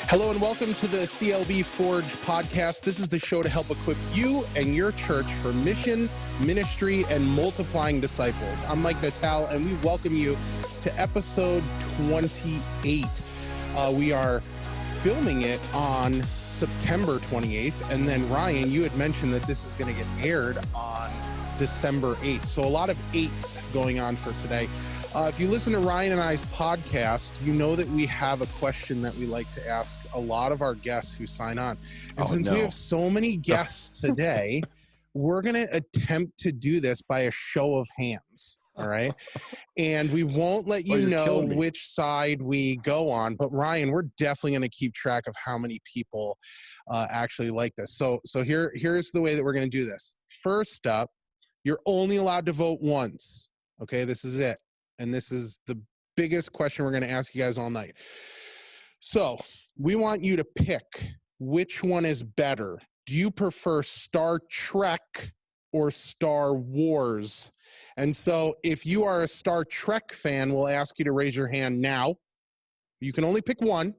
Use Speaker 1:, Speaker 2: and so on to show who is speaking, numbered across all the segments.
Speaker 1: Hello and welcome to the CLB Forge podcast. This is the show to help equip you and your church for mission, ministry, and multiplying disciples. I'm Mike Natale, and we welcome you to episode 28. We are filming it on September 28th, and then Ryan, you had mentioned that this is going to get aired on December 8th. So a lot of eights going on for today. If you listen to Ryan and I's podcast, you know that we have a question that we like to ask a lot of our guests who sign on. And since we have so many guests today, we're going to attempt to do this by a show of hands. All right. And we won't let you know which side we go on. But Ryan, we're definitely going to keep track of how many people actually like this. So here's the way that we're going to do this. First up, you're only allowed to vote once. Okay, this is it. And this is the biggest question we're going to ask you guys all night. So we want you to pick which one is better. Do you prefer Star Trek or Star Wars? And so if you are a Star Trek fan, we'll ask you to raise your hand now. You can only pick one.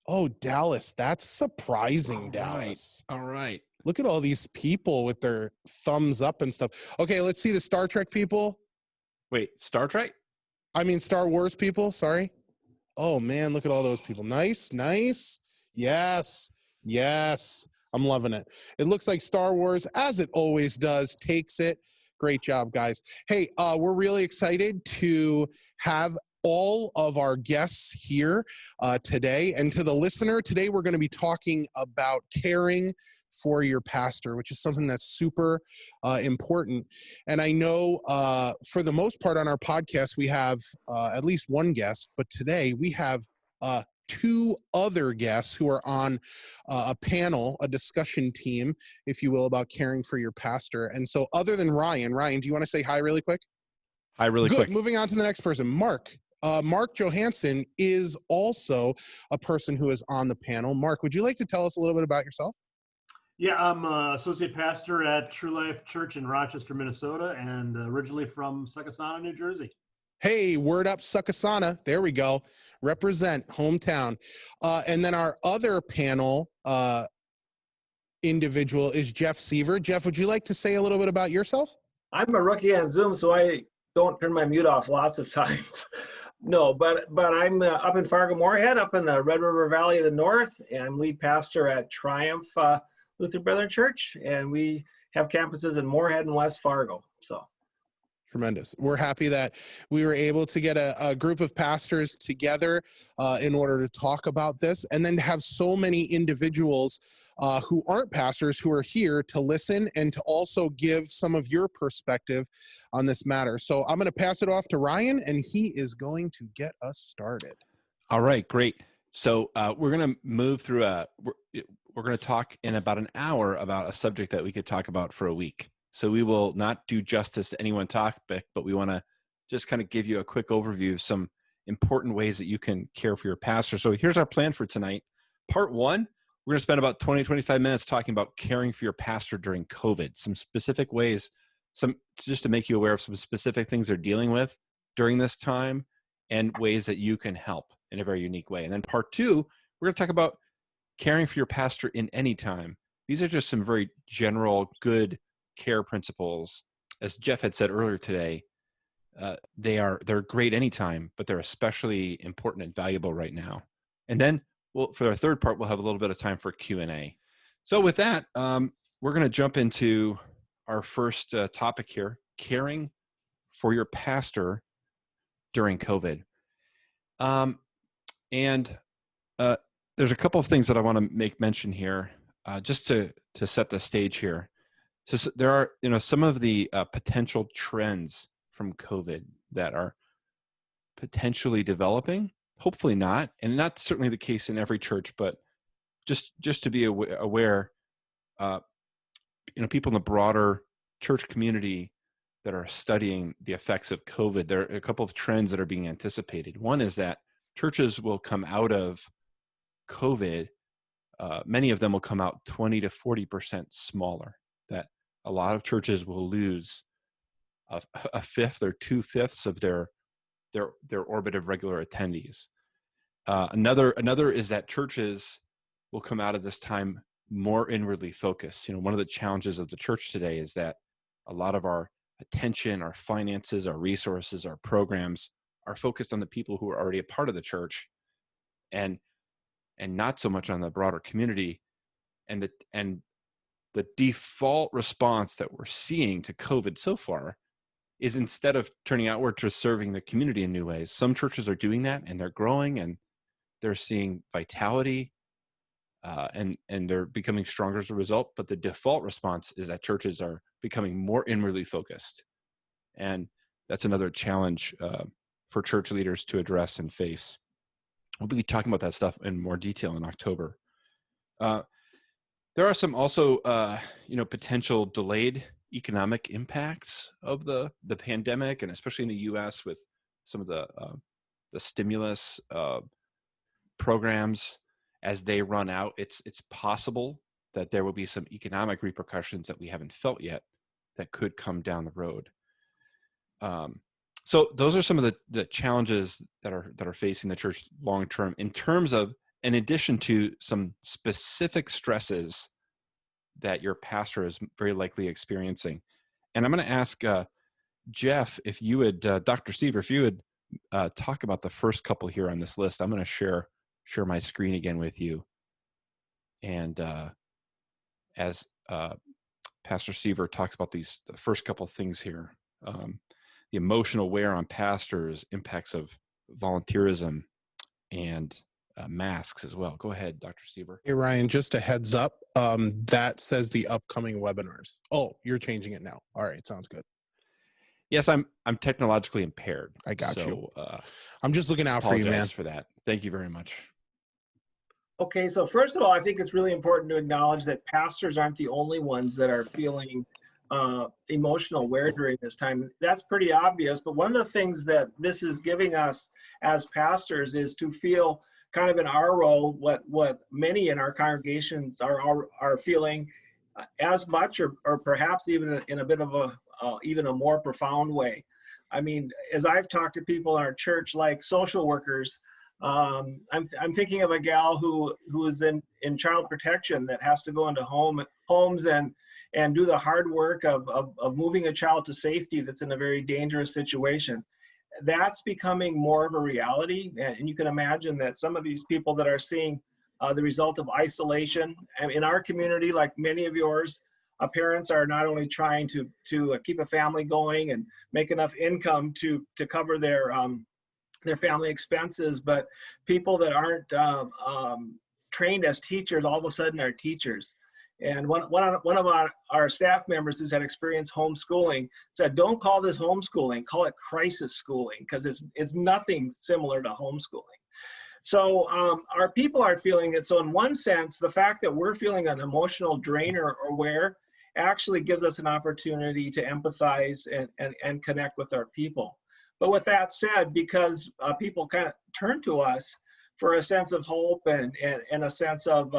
Speaker 1: Oh, Dallas. That's surprising, Dallas.
Speaker 2: All right.
Speaker 1: Look at all these people with their thumbs up and stuff. Okay, let's see the Star Trek people.
Speaker 2: Wait, Star Trek?
Speaker 1: I mean, Star Wars people, sorry. Oh, man, look at all those people. Nice. Yes. I'm loving it. It looks like Star Wars, as it always does, takes it. Great job, guys. Hey, we're really excited to have all of our guests here today. And to the listener, today we're going to be talking about caring for your pastor, which is something that's super important. And I know for the most part on our podcast, we have at least one guest, but today we have two other guests who are on a panel, a discussion team, if you will, about caring for your pastor. And so other than Ryan, do you want to say hi really quick?
Speaker 2: Hi, really quick.
Speaker 1: Moving on to the next person, Mark. Mark Johannesen is also a person who is on the panel. Mark, would you like to tell us a little bit about yourself?
Speaker 3: Yeah, I'm associate pastor at True Life Church in Rochester, Minnesota, and originally from Succassana, New Jersey.
Speaker 1: Hey, word up, Succassana. There we go. Represent hometown. And then our other panel individual is Jeff Seaver. Jeff, would you like to say a little bit about yourself?
Speaker 4: I'm a rookie on Zoom, so I don't turn my mute off lots of times. No, but I'm up in Fargo-Moorhead, up in the Red River Valley of the North, and I'm lead pastor at Triumph Lutheran Brethren Church, and we have campuses in Moorhead and West Fargo. So
Speaker 1: tremendous. We're happy that we were able to get a group of pastors together in order to talk about this, and then have so many individuals who aren't pastors who are here to listen and to also give some of your perspective on this matter. So I'm going to pass it off to Ryan, and he is going to get us started.
Speaker 2: All right, great. So we're going to move through we're going to talk in about an hour about a subject that we could talk about for a week. So we will not do justice to any one topic, but we want to just kind of give you a quick overview of some important ways that you can care for your pastor. So here's our plan for tonight. Part one, we're going to spend about 20-25 minutes talking about caring for your pastor during COVID, some specific ways, just to make you aware of some specific things they're dealing with during this time and ways that you can help in a very unique way. And then part two, we're going to talk about caring for your pastor in any time. These are just some very general good care principles. As Jeff had said earlier today, they're great anytime, but they're especially important and valuable right now. And then for our third part, we'll have a little bit of time for Q&A. So with that, we're going to jump into our first topic here, caring for your pastor during COVID. There's a couple of things that I want to make mention here, just to set the stage here. So there are, some of the potential trends from COVID that are potentially developing. Hopefully not, and not certainly the case in every church, but just to be aware, people in the broader church community that are studying the effects of COVID. There are a couple of trends that are being anticipated. One is that churches will come out of COVID, many of them will come out 20 to 40% smaller, that a lot of churches will lose a fifth or 2/5 of their orbit of regular attendees. Another is that churches will come out of this time more inwardly focused. One of the challenges of the church today is that a lot of our attention, our finances, our resources, our programs are focused on the people who are already a part of the church, and not so much on the broader community. And the default response that we're seeing to COVID so far is, instead of turning outward to serving the community in new ways, some churches are doing that, and they're growing, and they're seeing vitality, and they're becoming stronger as a result. But the default response is that churches are becoming more inwardly focused. And that's another challenge for church leaders to address and face. We'll be talking about that stuff in more detail in October. There are some also, potential delayed economic impacts of the pandemic, and especially in the U.S. with some of the stimulus programs. As they run out, it's possible that there will be some economic repercussions that we haven't felt yet that could come down the road. So those are some of the challenges that are facing the church long term, in terms of, in addition to some specific stresses that your pastor is very likely experiencing. And I'm going to ask Jeff, if you would, Dr. Seaver, if you would talk about the first couple here on this list. I'm going to share my screen again with you. And as Pastor Seaver talks about the first couple of things here, the emotional wear on pastors, impacts of volunteerism, and masks as well. Go ahead, Dr. Seaver.
Speaker 1: Hey, Ryan, just a heads up. That says the upcoming webinars. Oh, you're changing it now. All right, sounds good.
Speaker 2: Yes, I'm technologically impaired.
Speaker 1: I got you. I'm just looking out for you, man.
Speaker 2: For that. Thank you very much.
Speaker 4: Okay, so first of all, I think it's really important to acknowledge that pastors aren't the only ones that are feeling emotional wear during this time. That's pretty obvious, but one of the things that this is giving us as pastors is to feel kind of in our role what many in our congregations are feeling as much, or perhaps even in a bit of even a more profound way. I mean, as I've talked to people in our church, like social workers, I'm thinking of a gal who is in child protection that has to go into homes and do the hard work of moving a child to safety that's in a very dangerous situation. That's becoming more of a reality, and you can imagine that some of these people that are seeing the result of isolation in our community, like many of yours, parents are not only trying to keep a family going and make enough income to cover their family expenses, but people that aren't trained as teachers all of a sudden are teachers. And one of our staff members who's had experience homeschooling said, "Don't call this homeschooling, call it crisis schooling, because it's nothing similar to homeschooling." So our people are feeling it. So in one sense, the fact that we're feeling an emotional drain or wear actually gives us an opportunity to empathize and connect with our people. But with that said, because people kind of turn to us for a sense of hope and a sense of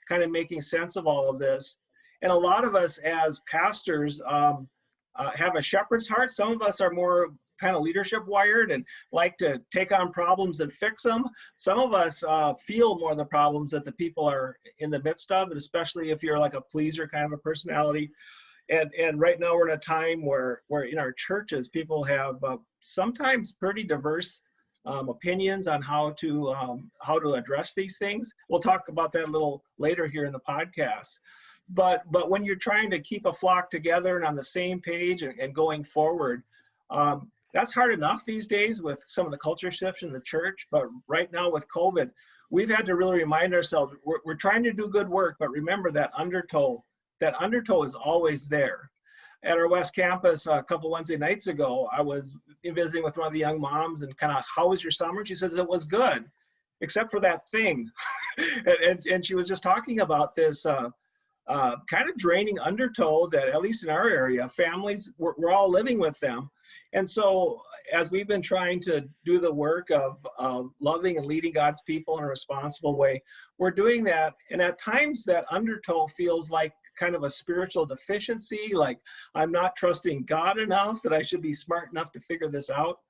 Speaker 4: kind of making sense of all of this. And a lot of us as pastors have a shepherd's heart. Some of us are more kind of leadership wired and like to take on problems and fix them. Some of us feel more of the problems that the people are in the midst of, and especially if you're like a pleaser kind of a personality. And right now we're in a time where in our churches, people have sometimes pretty diverse opinions on how to address these things. We'll talk about that a little later here in the podcast. But when you're trying to keep a flock together and on the same page and going forward, that's hard enough these days with some of the culture shifts in the church. But right now with COVID, we've had to really remind ourselves we're trying to do good work, but remember that undertow is always there. At our West Campus a couple Wednesday nights ago, I was visiting with one of the young moms and kind of, "How was your summer?" She says, "It was good, except for that thing." and she was just talking about this kind of draining undertow that, at least in our area, families, we're all living with them. And so as we've been trying to do the work of loving and leading God's people in a responsible way, we're doing that. And at times that undertow feels like kind of a spiritual deficiency, like I'm not trusting God enough, that I should be smart enough to figure this out.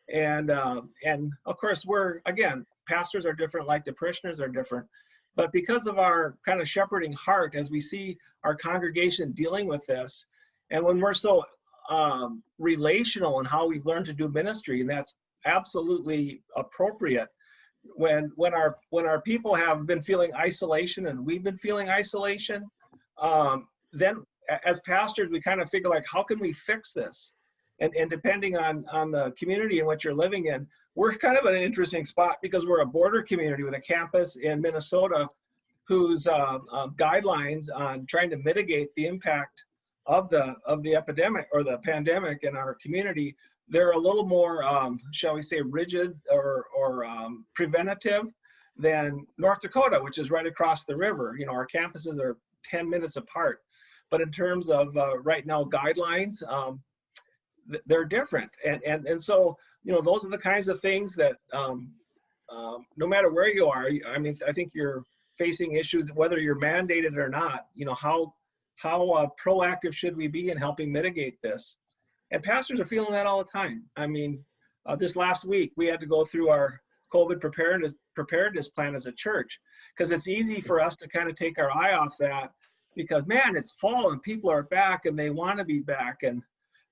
Speaker 4: And of course, we're, again, pastors are different, like the parishioners are different. But because of our kind of shepherding heart, as we see our congregation dealing with this, and when we're so relational in how we've learned to do ministry, and that's absolutely appropriate. When our people have been feeling isolation and we've been feeling isolation, then as pastors we kind of figure like, how can we fix this? And depending on the community in which you're living in, we're kind of in an interesting spot because we're a border community with a campus in Minnesota whose guidelines on trying to mitigate the impact of the epidemic or the pandemic in our community, they're a little more, shall we say, rigid or preventative than North Dakota, which is right across the river. You know, our campuses are 10 minutes apart. But in terms of right now guidelines, they're different. And so, you know, those are the kinds of things that no matter where you are, I mean, I think you're facing issues, whether you're mandated or not. You know, how proactive should we be in helping mitigate this? And pastors are feeling that all the time. I mean, this last week, we had to go through our COVID preparedness plan as a church, because it's easy for us to kind of take our eye off that because, man, it's fall and people are back and they want to be back. And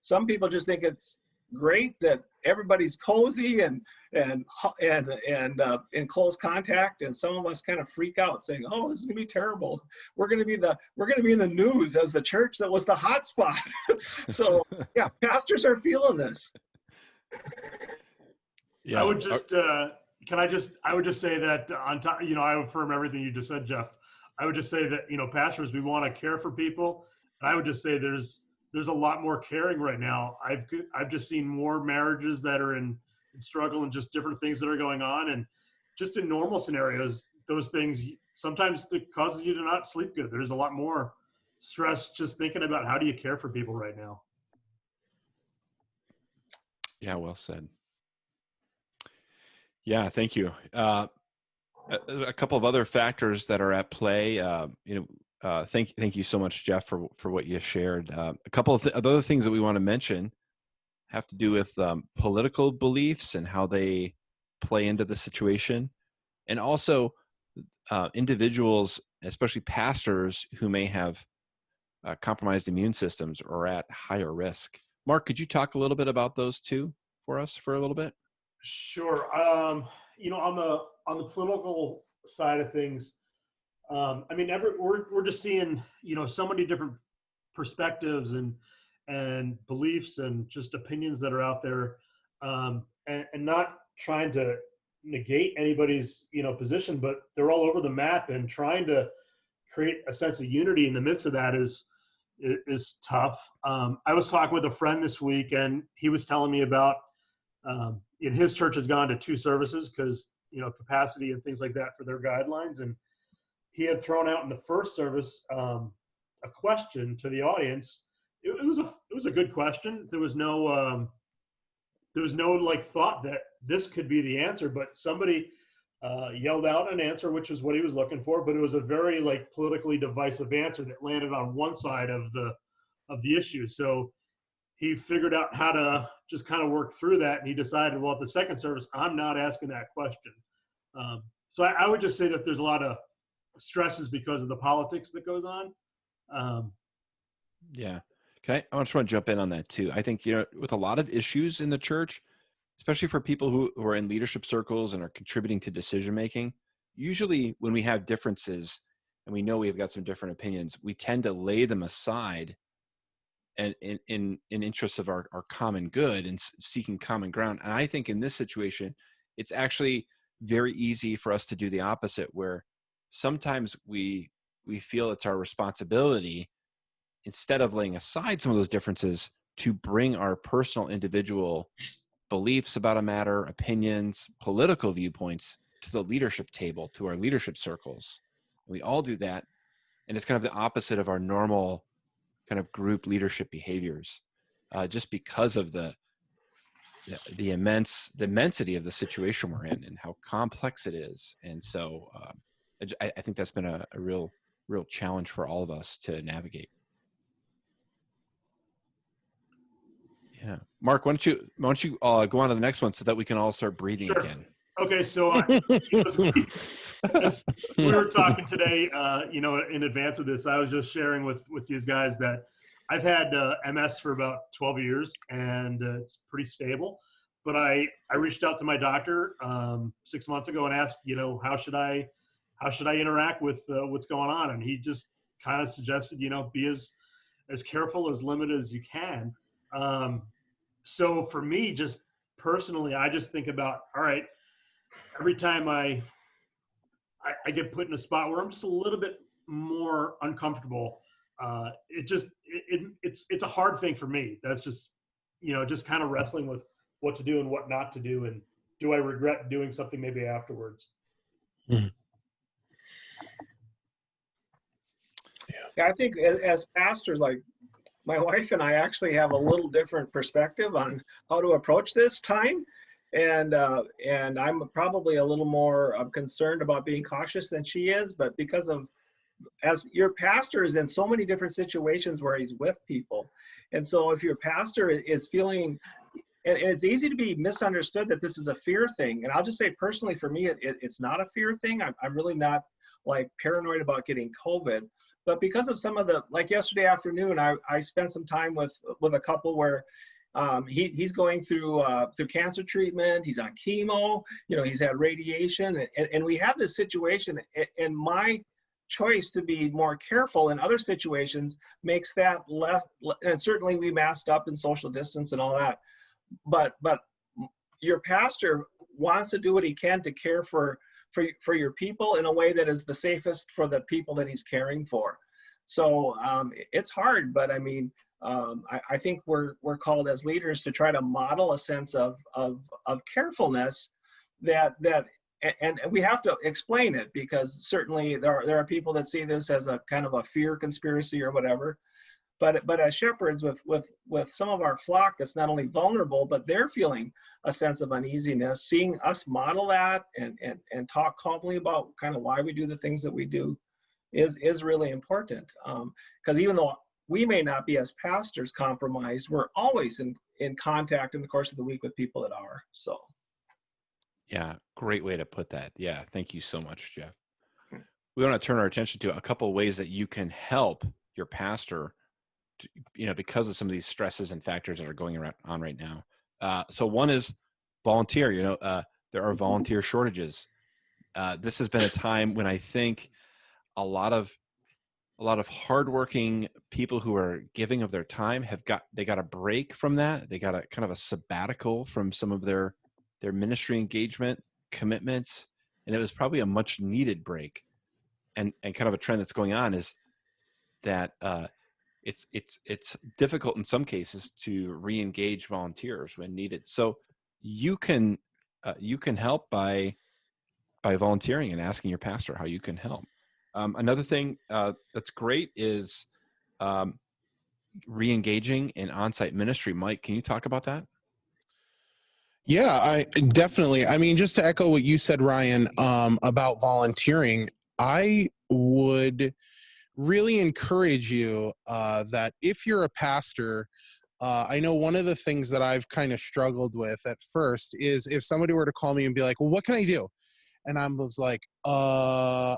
Speaker 4: some people just think it's great that everybody's cozy and in close contact, and some of us kind of freak out saying, "Oh, this is gonna be terrible. We're gonna be in the news as the church that was the hot spot." So yeah, pastors are feeling this.
Speaker 3: Yeah, I would just I would just say that on top, you know, I affirm everything you just said, Jeff. I would just say that, you know, pastors, we want to care for people, and I would just say there's a lot more caring right now. I've just seen more marriages that are in struggle and just different things that are going on. And just in normal scenarios, those things sometimes it causes you to not sleep good. There's a lot more stress just thinking about how do you care for people right now.
Speaker 2: Yeah, well said. Yeah, thank you. A couple of other factors that are at play, thank you so much, Jeff, for what you shared. A couple of other things that we want to mention have to do with political beliefs and how they play into the situation, and also individuals, especially pastors, who may have compromised immune systems or at higher risk. Mark, could you talk a little bit about those two for us for a little bit?
Speaker 3: Sure. You know, on the political side of things, I mean, we're just seeing, you know, so many different perspectives and beliefs and just opinions that are out there, and not trying to negate anybody's, you know, position, but they're all over the map, and trying to create a sense of unity in the midst of that is tough. I was talking with a friend this week, and he was telling me about in his church has gone to 2 services because, you know, capacity and things like that for their guidelines. And he had thrown out in the first service a question to the audience. It was a good question. There was no like thought that this could be the answer, but somebody yelled out an answer, which is what he was looking for. But it was a very like politically divisive answer that landed on one side of the issue. So he figured out how to just kind of work through that, and he decided, well, at the second service, I'm not asking that question. So I would just say that there's a lot of stresses because of the politics that goes on.
Speaker 2: Yeah. I just want to jump in on that too. I think, you know, with a lot of issues in the church, especially for people who are in leadership circles and are contributing to decision-making, usually when we have differences and we know we've got some different opinions, we tend to lay them aside and in interests of our common good and seeking common ground. And I think in this situation, it's actually very easy for us to do the opposite, where sometimes we feel it's our responsibility, instead of laying aside some of those differences, to bring our personal individual beliefs about a matter, opinions, political viewpoints to the leadership table, to our leadership circles. We all do that. And it's kind of the opposite of our normal kind of group leadership behaviors, just because of the immensity of the situation we're in and how complex it is. And so I think that's been a real challenge for all of us to navigate. Yeah. Mark, why don't you go on to the next one so that we can all start breathing
Speaker 3: Sure.
Speaker 2: again?
Speaker 3: Okay, so as we were talking today, in advance of this, I was just sharing with these guys that I've had MS for about 12 years, and it's pretty stable. But I reached out to my doctor 6 months ago and asked, how should I interact with what's going on? And he just kind of suggested, be as careful, as limited as you can. So for me, just personally, I just think about, all right, every time I get put in a spot where I'm just a little bit more uncomfortable, it's a hard thing for me. That's just, just kind of wrestling with what to do and what not to do. And do I regret doing something maybe afterwards?
Speaker 1: Mm.
Speaker 4: Yeah, I think as pastors, like my wife and I actually have a little different perspective on how to approach this time. And I'm probably a little more concerned about being cautious than she is, but because of, as your pastor is in so many different situations where he's with people. And so if your pastor is feeling, and it's easy to be misunderstood that this is a fear thing. And I'll just say personally, for me, it's not a fear thing. I'm really not like paranoid about getting COVID, but because of some of the, like yesterday afternoon, I spent some time with a couple where he's going through cancer treatment. He's on chemo, he's had radiation, and we have this situation, and my choice to be more careful in other situations makes that less, and certainly we masked up and social distance and all that, but your pastor wants to do what he can to care for your people in a way that is the safest for the people that he's caring for. So it's hard, but I mean, I think we're called as leaders to try to model a sense of carefulness that and we have to explain it, because certainly there are people that see this as a kind of a fear conspiracy or whatever. But as shepherds with some of our flock that's not only vulnerable, but they're feeling a sense of uneasiness, seeing us model that and talk calmly about kind of why we do the things that we do is really important. Because even though we may not be as pastors compromised, we're always in contact in the course of the week with people that are. So.
Speaker 2: Yeah, great way to put that. Yeah, thank you so much, Jeff. We want to turn our attention to a couple of ways that you can help your pastor, because of some of these stresses and factors that are going on right now. So one is volunteer. There are volunteer shortages. This has been a time when I think a lot of hardworking people who are giving of their time got a break from that. They got a kind of a sabbatical from some of their ministry engagement commitments, and it was probably a much needed break. And kind of a trend that's going on is that it's difficult in some cases to re-engage volunteers when needed. So you can help by volunteering and asking your pastor how you can help. Another thing that's great is re-engaging in on-site ministry. Mike, can you talk about that?
Speaker 1: Yeah, I definitely. I mean, just to echo what you said, Ryan, about volunteering, I would really encourage you that if you're a pastor, I know one of the things that I've kind of struggled with at first is if somebody were to call me and be like, well, what can I do? And I was like, I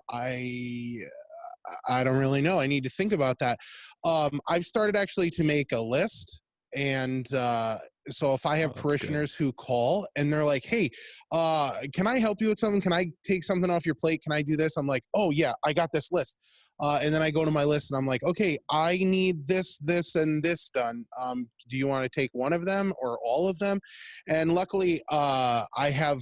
Speaker 1: don't really know. I need to think about that. I've started actually to make a list. And so if I have parishioners who call and they're like, hey, can I help you with something? Can I take something off your plate? Can I do this? I'm like, oh, yeah, I got this list. And then I go to my list and I'm like, okay, I need this, and this done. Do you want to take one of them or all of them? And luckily, I have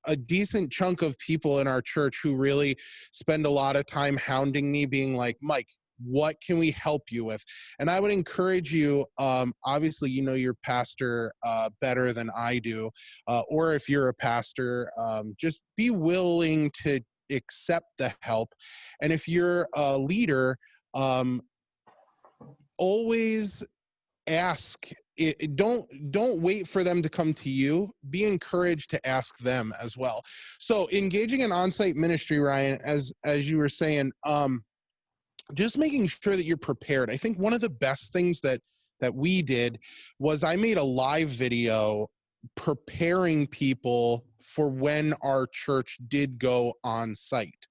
Speaker 1: a decent chunk of people in our church who really spend a lot of time hounding me, being like, Mike, what can we help you with? And I would encourage you, obviously, your pastor better than I do, or if you're a pastor, just be willing to accept the help. And if you're a leader, always ask. Don't wait for them to come to you. Be encouraged to ask them as well. So engaging in on-site ministry, Ryan, as you were saying, just making sure that you're prepared. I think one of the best things that we did was I made a live video preparing people for when our church did go on site.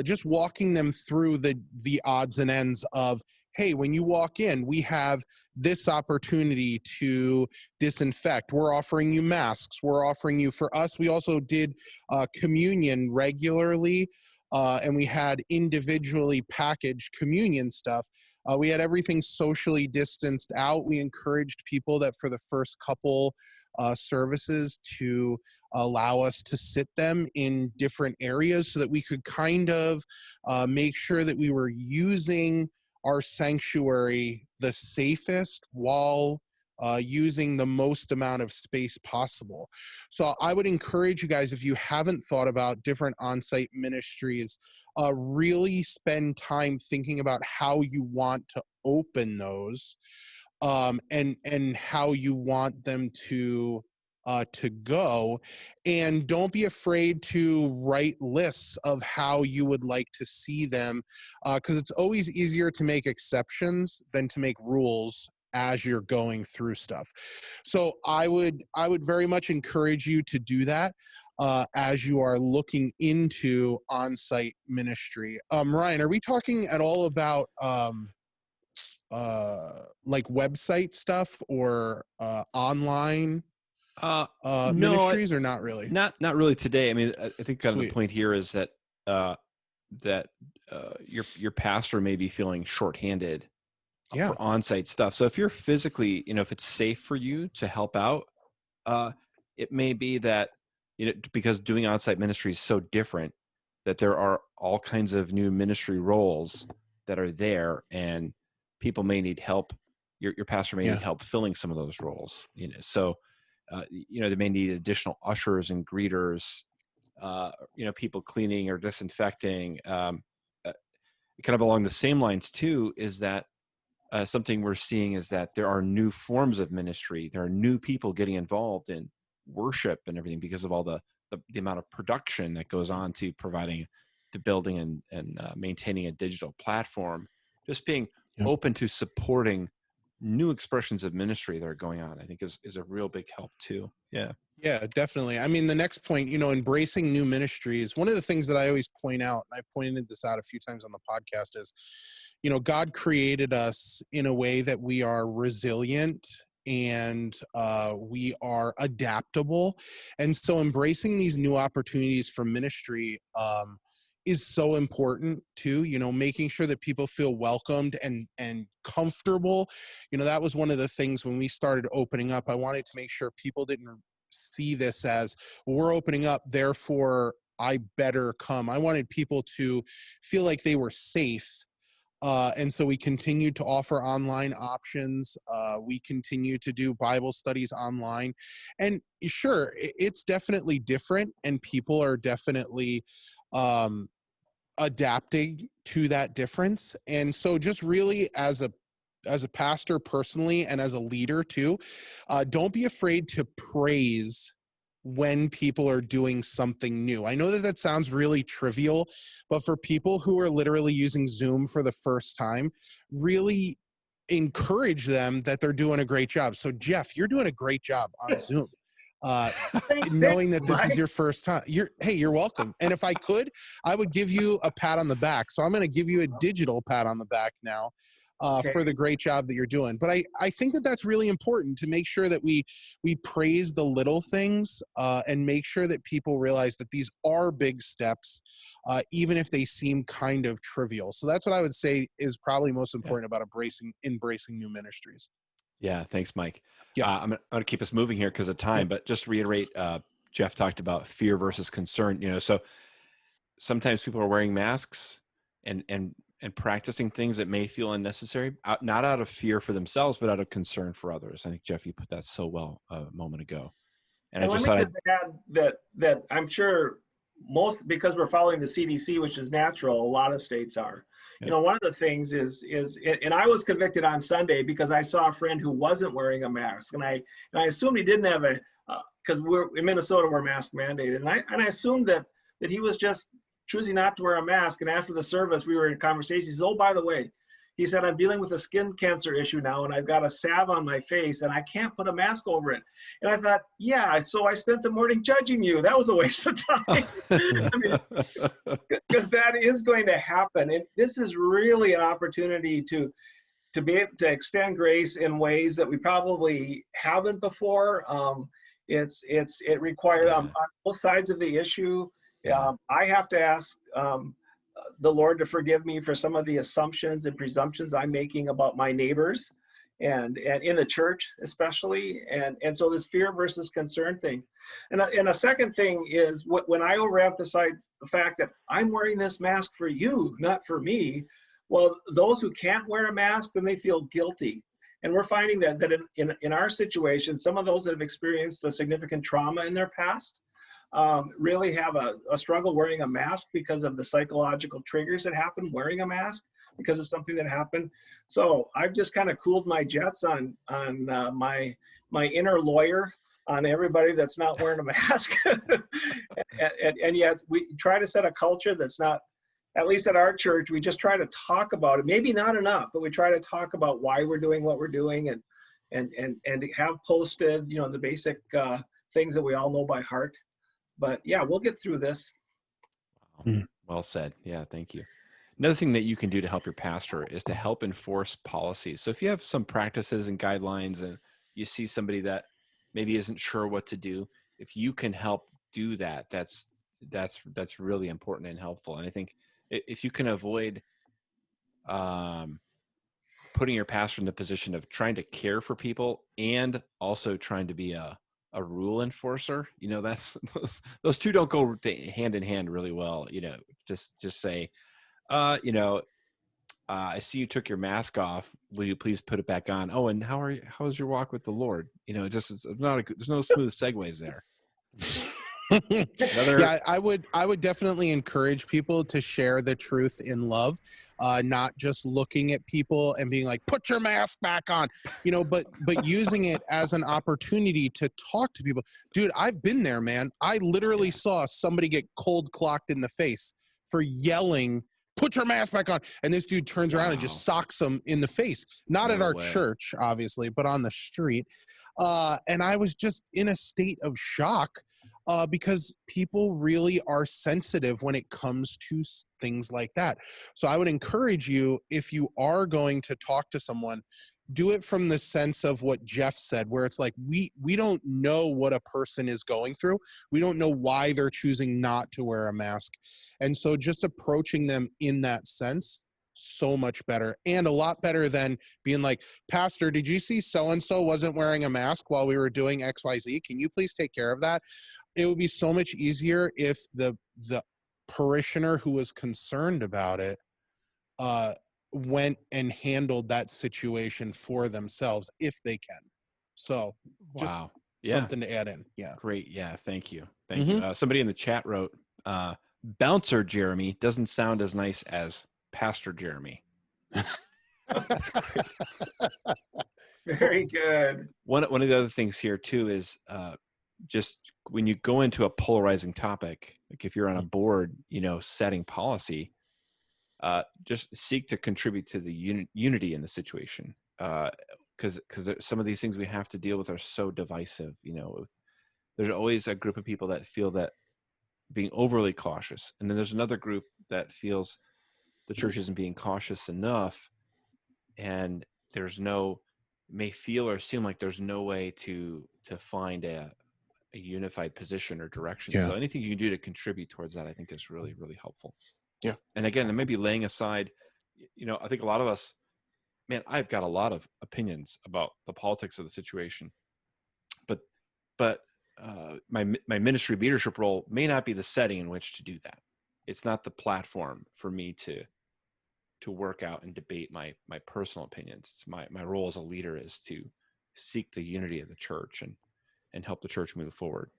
Speaker 1: Just walking them through the odds and ends of, hey, when you walk in, we have this opportunity to disinfect. We're offering you masks. We're offering you, for us, we also did communion regularly, and we had individually packaged communion stuff. We had everything socially distanced out. We encouraged people that for the first couple services to allow us to sit them in different areas so that we could kind of make sure that we were using our sanctuary the safest while using the most amount of space possible. So I would encourage you guys, if you haven't thought about different on-site ministries, really spend time thinking about how you want to open those, and how you want them to go. And don't be afraid to write lists of how you would like to see them, because it's always easier to make exceptions than to make rules as you're going through stuff. So I would very much encourage you to do that as you are looking into on-site ministry. Ryan, are we talking at all about like website stuff or online
Speaker 2: No,
Speaker 1: ministries, or not really?
Speaker 2: Not really today. I mean, I think kind of
Speaker 1: Sweet.
Speaker 2: the point here is that your pastor may be feeling shorthanded
Speaker 1: Yeah.
Speaker 2: for on-site stuff. So if you're physically, if it's safe for you to help out, it may be that, because doing on-site ministry is so different, that there are all kinds of new ministry roles that are there, and people may need help. Your pastor may need help filling some of those roles. So they may need additional ushers and greeters, people cleaning or disinfecting. Kind of along the same lines too, is that something we're seeing is that there are new forms of ministry. There are new people getting involved in worship and everything because of all the amount of production that goes on to providing, to building and maintaining a digital platform. Just being open to supporting new expressions of ministry that are going on, I think is a real big help too. Yeah,
Speaker 1: definitely. I mean, the next point, embracing new ministries. One of the things that I always point out, and I pointed this out a few times on the podcast, is, God created us in a way that we are resilient and we are adaptable. And so embracing these new opportunities for ministry is so important too, making sure that people feel welcomed and comfortable. That was one of the things when we started opening up. I wanted to make sure people didn't see this as, well, we're opening up, therefore I better come. I wanted people to feel like they were safe. And so we continued to offer online options. We continue to do Bible studies online. And sure, it's definitely different, and people are definitely adapting to that difference. And so just really as a pastor personally, and as a leader too, don't be afraid to praise when people are doing something new. I know that sounds really trivial, but for people who are literally using Zoom for the first time, really encourage them that they're doing a great job. So Jeff, you're doing a great job on Zoom. Knowing that this is your first time. You're welcome. And if I could, I would give you a pat on the back. So I'm going to give you a digital pat on the back now for the great job that you're doing. But I think that that's really important, to make sure that we praise the little things and make sure that people realize that these are big steps, even if they seem kind of trivial. So that's what I would say is probably most important about embracing new ministries.
Speaker 2: Yeah. Thanks, Mike.
Speaker 1: Yeah.
Speaker 2: I'm going to keep us moving here because of time, but just to reiterate, Jeff talked about fear versus concern, so sometimes people are wearing masks and practicing things that may feel unnecessary, not out of fear for themselves, but out of concern for others. I think, Jeff, you put that so well a moment ago. And I just thought
Speaker 4: add that I'm sure because we're following the CDC, which is natural, a lot of states are. One of the things is, and I was convicted on Sunday because I saw a friend who wasn't wearing a mask, and I assumed he didn't have because we're in Minnesota, we're mask mandated, and I assumed that he was just choosing not to wear a mask. And after the service, we were in conversation. He says, "Oh, by the way," he said, I'm dealing with a skin cancer issue now, and I've got a salve on my face, and I can't put a mask over it. And I thought, yeah, so I spent the morning judging you. That was a waste of time. I mean, because that is going to happen. And this is really an opportunity to be able to extend grace in ways that we probably haven't before. It requires on both sides of the issue. I have to ask the Lord to forgive me for some of the assumptions and presumptions I'm making about my neighbors, and in the church especially. And so this fear versus concern thing. And a second thing is when I overemphasize the fact that I'm wearing this mask for you, not for me. Well, those who can't wear a mask, then they feel guilty. And we're finding that in our situation, some of those that have experienced a significant trauma in their past really have a struggle wearing a mask because of the psychological triggers that happen wearing a mask because of something that happened. So I've just kind of cooled my jets on my inner lawyer on everybody that's not wearing a mask. and yet we try to set a culture that's not, at least at our church, we just try to talk about it. Maybe not enough, but we try to talk about why we're doing what we're doing and have posted, the basic things that we all know by heart. But yeah, we'll get through this.
Speaker 2: Wow. Well said. Yeah, thank you. Another thing that you can do to help your pastor is to help enforce policies. So if you have some practices and guidelines and you see somebody that maybe isn't sure what to do, if you can help do that, that's really important and helpful. And I think if you can avoid putting your pastor in the position of trying to care for people and also trying to be a rule enforcer, that's those two don't go hand in hand really well. Just say, I see you took your mask off. Will you please put it back on? Oh, and how's your walk with the Lord? It's not there's no smooth segues there.
Speaker 1: Yeah, I would definitely encourage people to share the truth in love, not just looking at people and being like, put your mask back on, but using it as an opportunity to talk to people. Dude, I've been there, man. I literally saw somebody get cold clocked in the face for yelling, put your mask back on. And this dude turns around and just socks him in the face. Not at our church, obviously, but on the street. And I was just in a state of shock. Because people really are sensitive when it comes to things like that. So I would encourage you, if you are going to talk to someone, do it from the sense of what Jeff said, where it's like, we don't know what a person is going through. We don't know why they're choosing not to wear a mask. And so just approaching them in that sense, so much better, and a lot better than being like, Pastor, did you see so-and-so wasn't wearing a mask while we were doing XYZ? Can you please take care of that? It would be so much easier if the parishioner who was concerned about it went and handled that situation for themselves if they can. So just something to add in. Yeah.
Speaker 2: Great. Yeah. Thank you. Thank you. Somebody in the chat wrote, Bouncer Jeremy doesn't sound as nice as Pastor Jeremy. That's great.
Speaker 4: Very good.
Speaker 2: One of the other things here too is just when you go into a polarizing topic, like if you're on a board, setting policy, just seek to contribute to the unity in the situation. Because some of these things we have to deal with are so divisive. There's always a group of people that feel that being overly cautious, and then there's another group that feels the church isn't being cautious enough, and may feel or seem like there's no way to find a unified position or direction. So anything you can do to contribute towards that, I think, is really, really helpful.
Speaker 1: Yeah. And
Speaker 2: again, it may be laying aside, I think a lot of us, man, I've got a lot of opinions about the politics of the situation, but my ministry leadership role may not be the setting in which to do that. It's not the platform for me to work out and debate my personal opinions. It's my role as a leader is to seek the unity of the church and help the church move forward.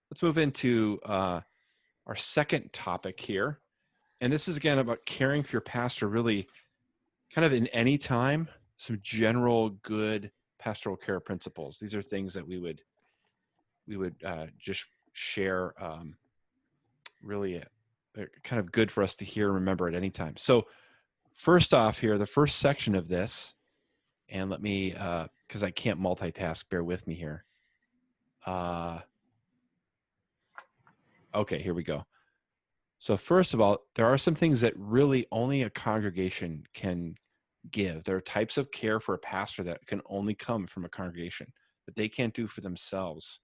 Speaker 2: Let's move into our second topic here. And this is again about caring for your pastor, really kind of in any time, some general good pastoral care principles. These are things that we would just share, really kind of good for us to hear and remember at any time. So first off here, the first section of this, and let me, because I can't multitask, bear with me here. Okay, here we go. So first of all, there are some things that really only a congregation can give. There are types of care for a pastor that can only come from a congregation that they can't do for themselves,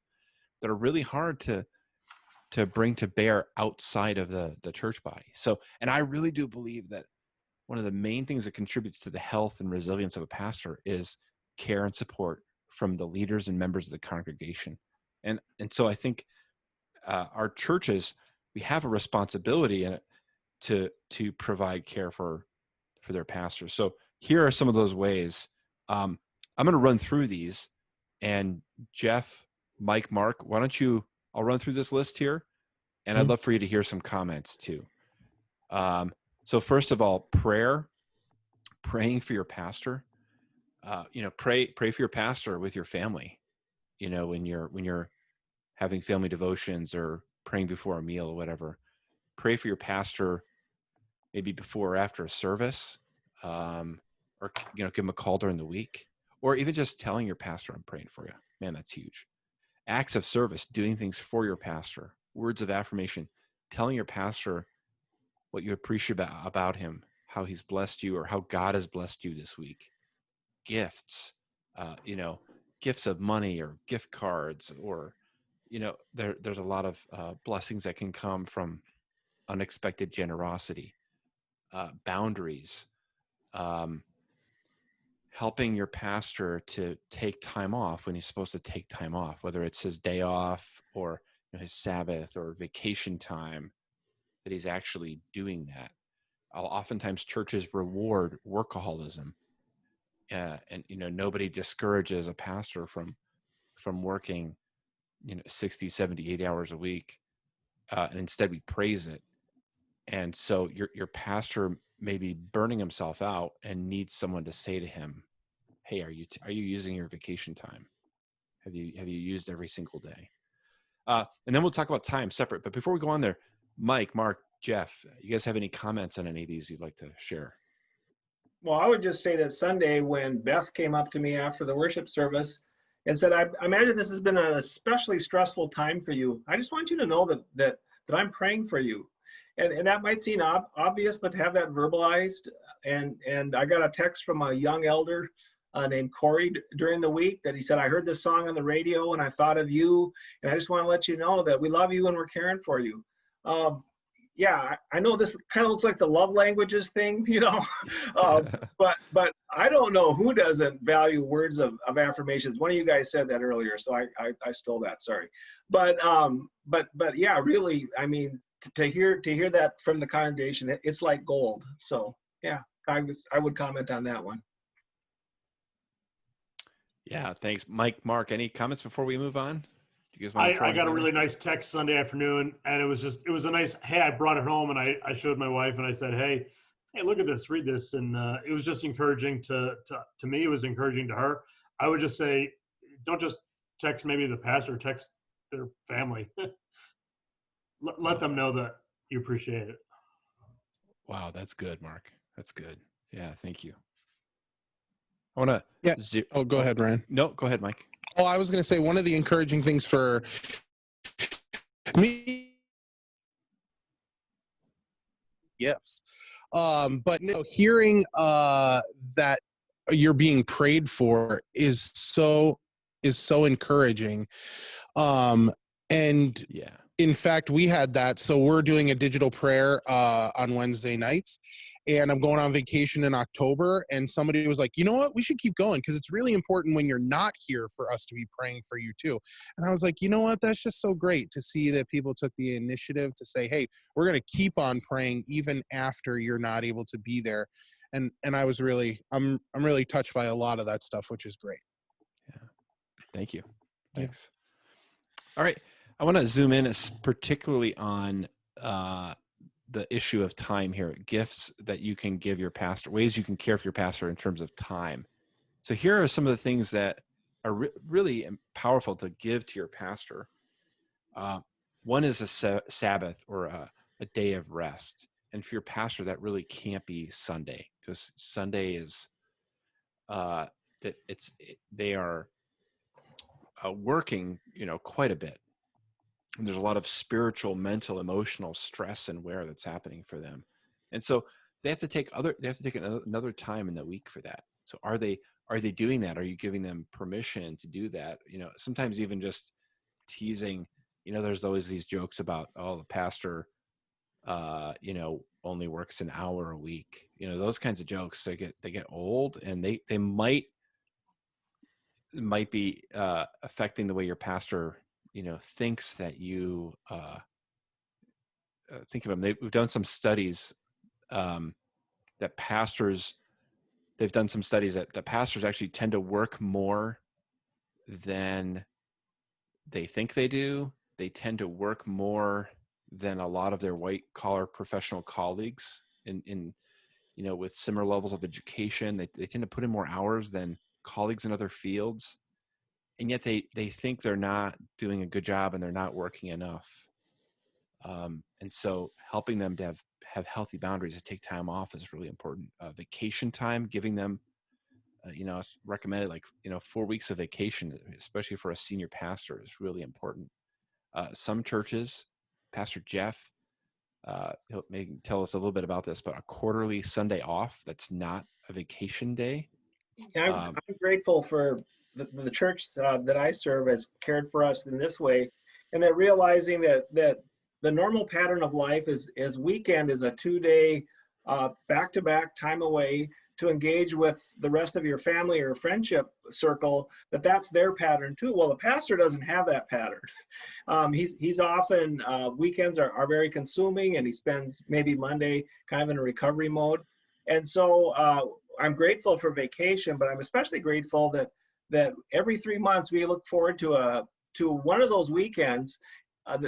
Speaker 2: that are really hard to bring to bear outside of the church body. So, and I really do believe that one of the main things that contributes to the health and resilience of a pastor is care and support from the leaders and members of the congregation. And so I think our churches, we have a responsibility to provide care for their pastors. So here are some of those ways. I'm going to run through these, and Jeff, Mike, Mark, why don't you, I'll run through this list here, and I'd love for you to hear some comments too. So first of all, praying for your pastor. Pray for your pastor with your family. When you're having family devotions or praying before a meal or whatever, pray for your pastor maybe before or after a service, or give him a call during the week, or even just telling your pastor, I'm praying for you. Man, that's huge. Acts of service, doing things for your pastor, words of affirmation, telling your pastor what you appreciate about him, how he's blessed you or how God has blessed you this week. Gifts, gifts of money or gift cards, or, there's a lot of blessings that can come from unexpected generosity, boundaries, helping your pastor to take time off when he's supposed to take time off, whether it's his day off or his Sabbath or vacation time, that he's actually doing that. Oftentimes churches reward workaholism, and nobody discourages a pastor from working 60, 70, 80 hours a week, and instead we praise it. And so your pastor may be burning himself out and needs someone to say to him, hey, are you using your vacation time? Have you used every single day? And then we'll talk about time separate. But before we go on there, Mike, Mark, Jeff, you guys have any comments on any of these you'd like to share?
Speaker 4: Well, I would just say that Sunday when Beth came up to me after the worship service and said, I imagine this has been an especially stressful time for you. I just want you to know that I'm praying for you. And that might seem obvious, but to have that verbalized, and I got a text from a young elder named Corey during the week that he said, I heard this song on the radio and I thought of you, and I just want to let you know that we love you and we're caring for you. Yeah, I know this kind of looks like the love languages things, but I don't know who doesn't value words of affirmations. One of you guys said that earlier, so I stole that, sorry. But yeah, really, I mean, to hear that from the congregation, it's like gold. So yeah, I would comment on that one.
Speaker 2: Yeah, thanks. Mike, Mark, any comments before we move on? Do you guys want to
Speaker 3: I got a really nice text Sunday afternoon, and it was a nice, hey, I brought it home and I showed my wife and I said, hey, look at this, read this. And it was just encouraging to me. It was encouraging to her. I would just say, don't just text maybe the pastor, text their family. Let them know that you appreciate it.
Speaker 2: Wow, that's good, Mark. That's good. Yeah, thank you. I want to.
Speaker 1: Yeah. Go ahead, Ryan.
Speaker 2: No, go ahead, Mike.
Speaker 1: Oh, I was going to say one of the encouraging things for me, gifts, but hearing that you're being prayed for is so encouraging, and
Speaker 2: yeah.
Speaker 1: In fact, we had that. So we're doing a digital prayer on Wednesday nights, and I'm going on vacation in October. And somebody was like, you know what? We should keep going because it's really important when you're not here for us to be praying for you too. And I was like, you know what? That's just so great to see that people took the initiative to say, hey, we're going to keep on praying even after you're not able to be there. And I was really, I'm really touched by a lot of that stuff, which is great.
Speaker 2: Yeah. Thank you. Thanks. Yeah. All right. I want to zoom in particularly on the issue of time here, gifts that you can give your pastor, ways you can care for your pastor in terms of time. So here are some of the things that are really powerful to give to your pastor. One is a Sabbath or a day of rest. and for your pastor, that really can't be Sunday, because Sunday is they are working, quite a bit. And there's a lot of spiritual, mental, emotional stress and wear that's happening for them. And so they have to take another time in the week for that. So are they doing that? Are you giving them permission to do that? Sometimes even just teasing, there's always these jokes about, the pastor, only works an hour a week. Those kinds of jokes, they get old, and they might be affecting the way your pastor thinks that you think of them. We've done some studies that pastors actually tend to work more than they think they do. They tend to work more than a lot of their white collar professional colleagues in with similar levels of education. They tend to put in more hours than colleagues in other fields. And yet they think they're not doing a good job and they're not working enough. And so helping them to have healthy boundaries, to take time off, is really important. Vacation time, giving them, it's recommended 4 weeks of vacation, especially for a senior pastor, is really important. Some churches, Pastor Jeff, he'll maybe tell us a little bit about this, but a quarterly Sunday off that's not a vacation day.
Speaker 4: Yeah, I'm grateful for the church that I serve has cared for us in this way, and that realizing that the normal pattern of life is weekend is a 2-day back-to-back time away to engage with the rest of your family or friendship circle, that's their pattern too. Well, the pastor doesn't have that pattern. He's often, weekends are very consuming, and he spends maybe Monday kind of in a recovery mode. And so I'm grateful for vacation, but I'm especially grateful that every 3 months we look forward to one of those weekends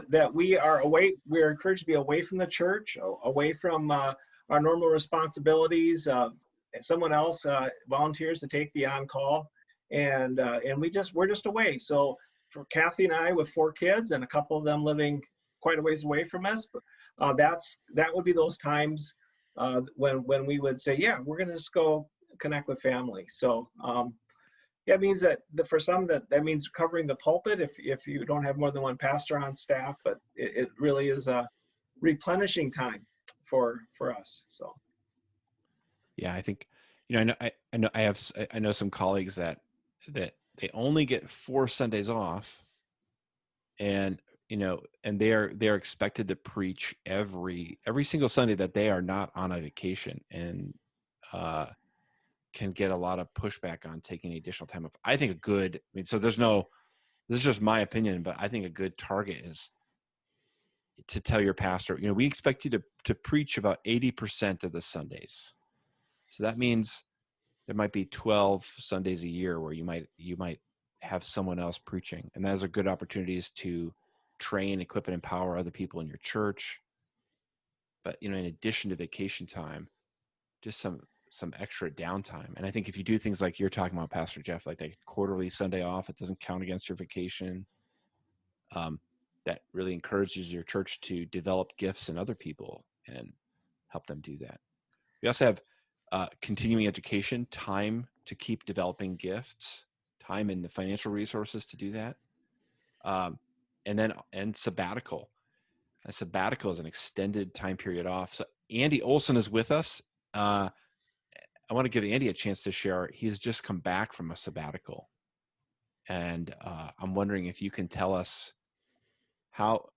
Speaker 4: that we are away. We're encouraged to be away from the church, away from our normal responsibilities. Someone else volunteers to take the on-call, and we're just away. So for Kathy and I, with 4 kids and a couple of them living quite a ways away from us, that would be those times when we would say, yeah, we're going to just go connect with family. So it means that for some that means covering the pulpit if you don't have more than one pastor on staff, but it really is a replenishing time for us. So.
Speaker 2: Yeah, I think, I know some colleagues that they only get 4 Sundays off, and they're expected to preach every single Sunday that they are not on a vacation, and can get a lot of pushback on taking additional time off. I think this is just my opinion, but I think a good target is to tell your pastor, we expect you to preach about 80% of the Sundays. So that means there might be 12 Sundays a year where you might have someone else preaching, and those are good opportunities to train, equip, and empower other people in your church. But in addition to vacation time, just some extra downtime. And I think if you do things like you're talking about, Pastor Jeff, like the quarterly Sunday off, it doesn't count against your vacation. That really encourages your church to develop gifts in other people and help them do that. We also have continuing education, time to keep developing gifts, time and the financial resources to do that. And sabbatical. A sabbatical is an extended time period off. So Andy Olson is with us. I want to give Andy a chance to share. He's just come back from a sabbatical. And I'm wondering if you can tell us how,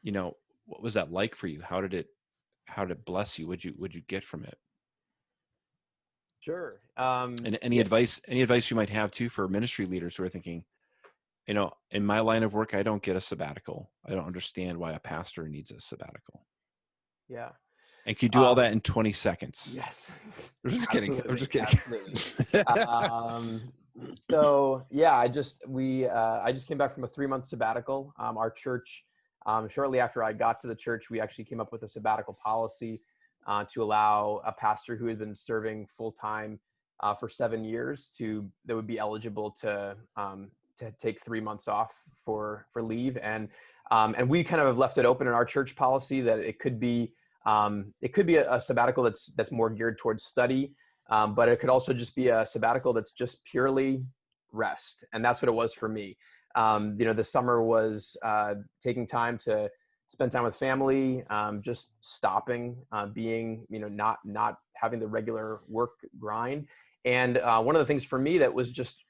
Speaker 2: what was that like for you? How did it bless you? What'd you get from it?
Speaker 5: Sure.
Speaker 2: And any advice you might have too for ministry leaders who are thinking, in my line of work, I don't get a sabbatical. I don't understand why a pastor needs a sabbatical.
Speaker 5: Yeah.
Speaker 2: And can you do all that in 20 seconds?
Speaker 5: Yes.
Speaker 2: I'm just kidding. I'm just kidding.
Speaker 5: Absolutely. So yeah, I just came back from a 3-month sabbatical. Our church, shortly after I got to the church, we actually came up with a sabbatical policy to allow a pastor who had been serving full time for 7 years that would be eligible to take 3 months off for leave. And we kind of have left it open in our church policy that it could be It could be a sabbatical that's more geared towards study, but it could also just be a sabbatical that's just purely rest. And that's what it was for me. The summer was taking time to spend time with family, just stopping, being, not having the regular work grind. And one of the things for me that was just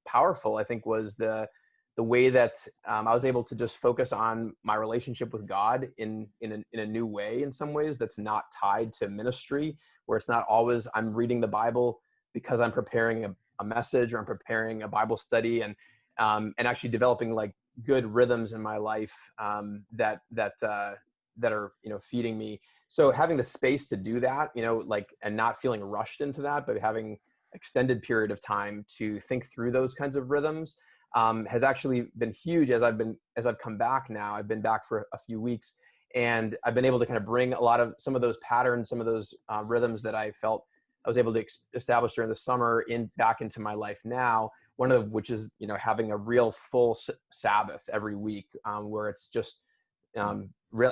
Speaker 5: powerful, I think, was the way that I was able to just focus on my relationship with God in a new way, in some ways that's not tied to ministry, where it's not always I'm reading the Bible because I'm preparing a message or I'm preparing a Bible study, and actually developing like good rhythms in my life that are feeding me. So having the space to do that, and not feeling rushed into that, but having extended period of time to think through those kinds of rhythms has actually been huge. As I've come back now, I've been back for a few weeks, and I've been able to kind of bring some of those patterns, some of those rhythms that I felt I was able to establish during the summer back into my life now. One of which is, having a real full Sabbath every week, where it's just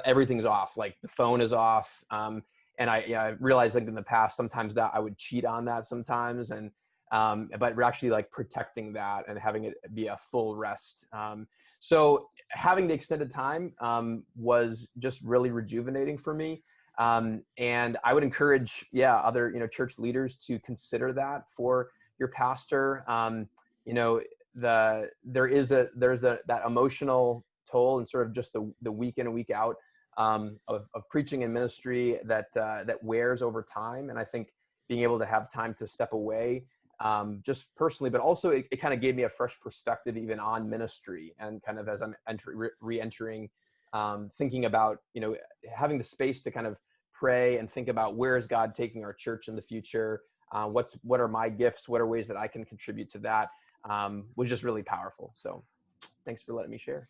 Speaker 5: everything's off, like the phone is off. And I realized, like, in the past, sometimes that I would cheat on that sometimes. And, but we're actually like protecting that and having it be a full rest. So having the extended time was just really rejuvenating for me. And I would encourage, other, church leaders to consider that for your pastor. There's that emotional toll and sort of just the week in and week out of preaching and ministry that wears over time. And I think being able to have time to step away, just personally, but also it kind of gave me a fresh perspective even on ministry, and kind of as I'm re-entering, thinking about, having the space to kind of pray and think about where is God taking our church in the future? What are my gifts? What are ways that I can contribute to that? Was just really powerful. So thanks for letting me share.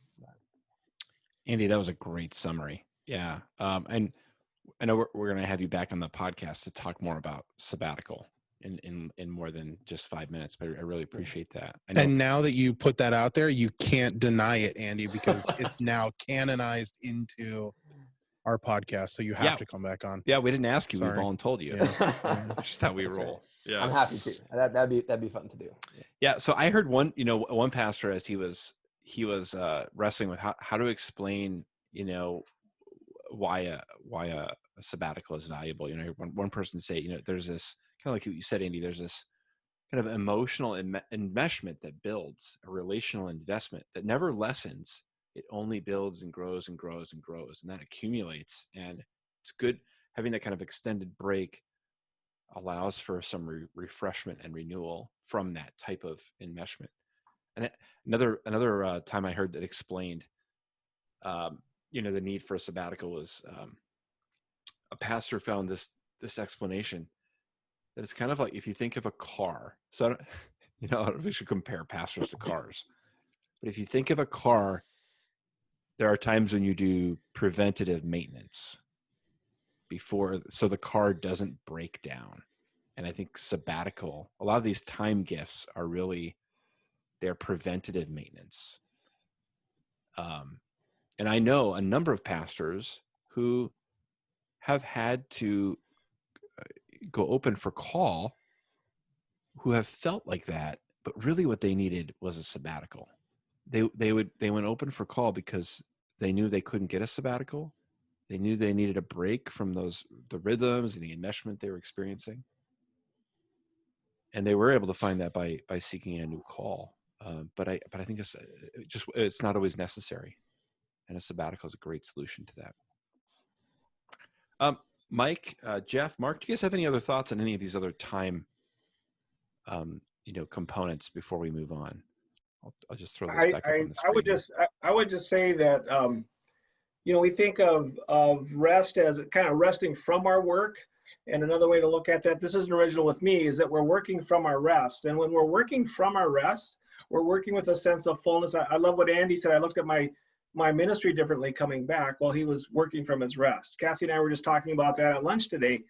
Speaker 2: Andy, that was a great summary. Yeah. And I know we're going to have you back on the podcast to talk more about sabbatical in more than just 5 minutes, but I really appreciate that.
Speaker 1: And now that you put that out there, you can't deny it, Andy, because it's now canonized into our podcast. So you have to come back on.
Speaker 2: Yeah. We didn't ask you.
Speaker 1: Sorry.
Speaker 2: We voluntold you.
Speaker 1: Yeah.
Speaker 2: That's just how we roll.
Speaker 5: Right.
Speaker 2: Yeah.
Speaker 5: I'm happy to. That'd be fun to do.
Speaker 2: Yeah. So I heard one pastor, as he was wrestling with how to explain, why a sabbatical is valuable. One person say, there's this kind of like what you said, Andy, there's this kind of emotional enmeshment that builds a relational investment that never lessens. It only builds and grows and grows and grows, and that accumulates. And it's good having that kind of extended break allows for some refreshment and renewal from that type of enmeshment. And another time I heard that explained, the need for a sabbatical was a pastor found this explanation that it's kind of like if you think of a car. So I don't know, we should compare pastors to cars, but if you think of a car, there are times when you do preventative maintenance so the car doesn't break down. And I think sabbatical, a lot of these time gifts are really their preventative maintenance. And I know a number of pastors who have had to go open for call who have felt like that, but really what they needed was a sabbatical. They went open for call because they knew they couldn't get a sabbatical. They knew they needed a break from the rhythms and the enmeshment they were experiencing. And they were able to find that by seeking a new call. But I think it's not always necessary. And a sabbatical is a great solution to that. Mike, Jeff, Mark, do you guys have any other thoughts on any of these other time, components before we move on? I'll just throw those back up on the screen.
Speaker 4: I would just say that, we think of rest as kind of resting from our work. And another way to look at that, this isn't original with me, is that we're working from our rest. And when we're working from our rest, we're working with a sense of fullness. I love what Andy said. I looked at my ministry differently coming back while he was working from his rest. Kathy and I were just talking about that at lunch today,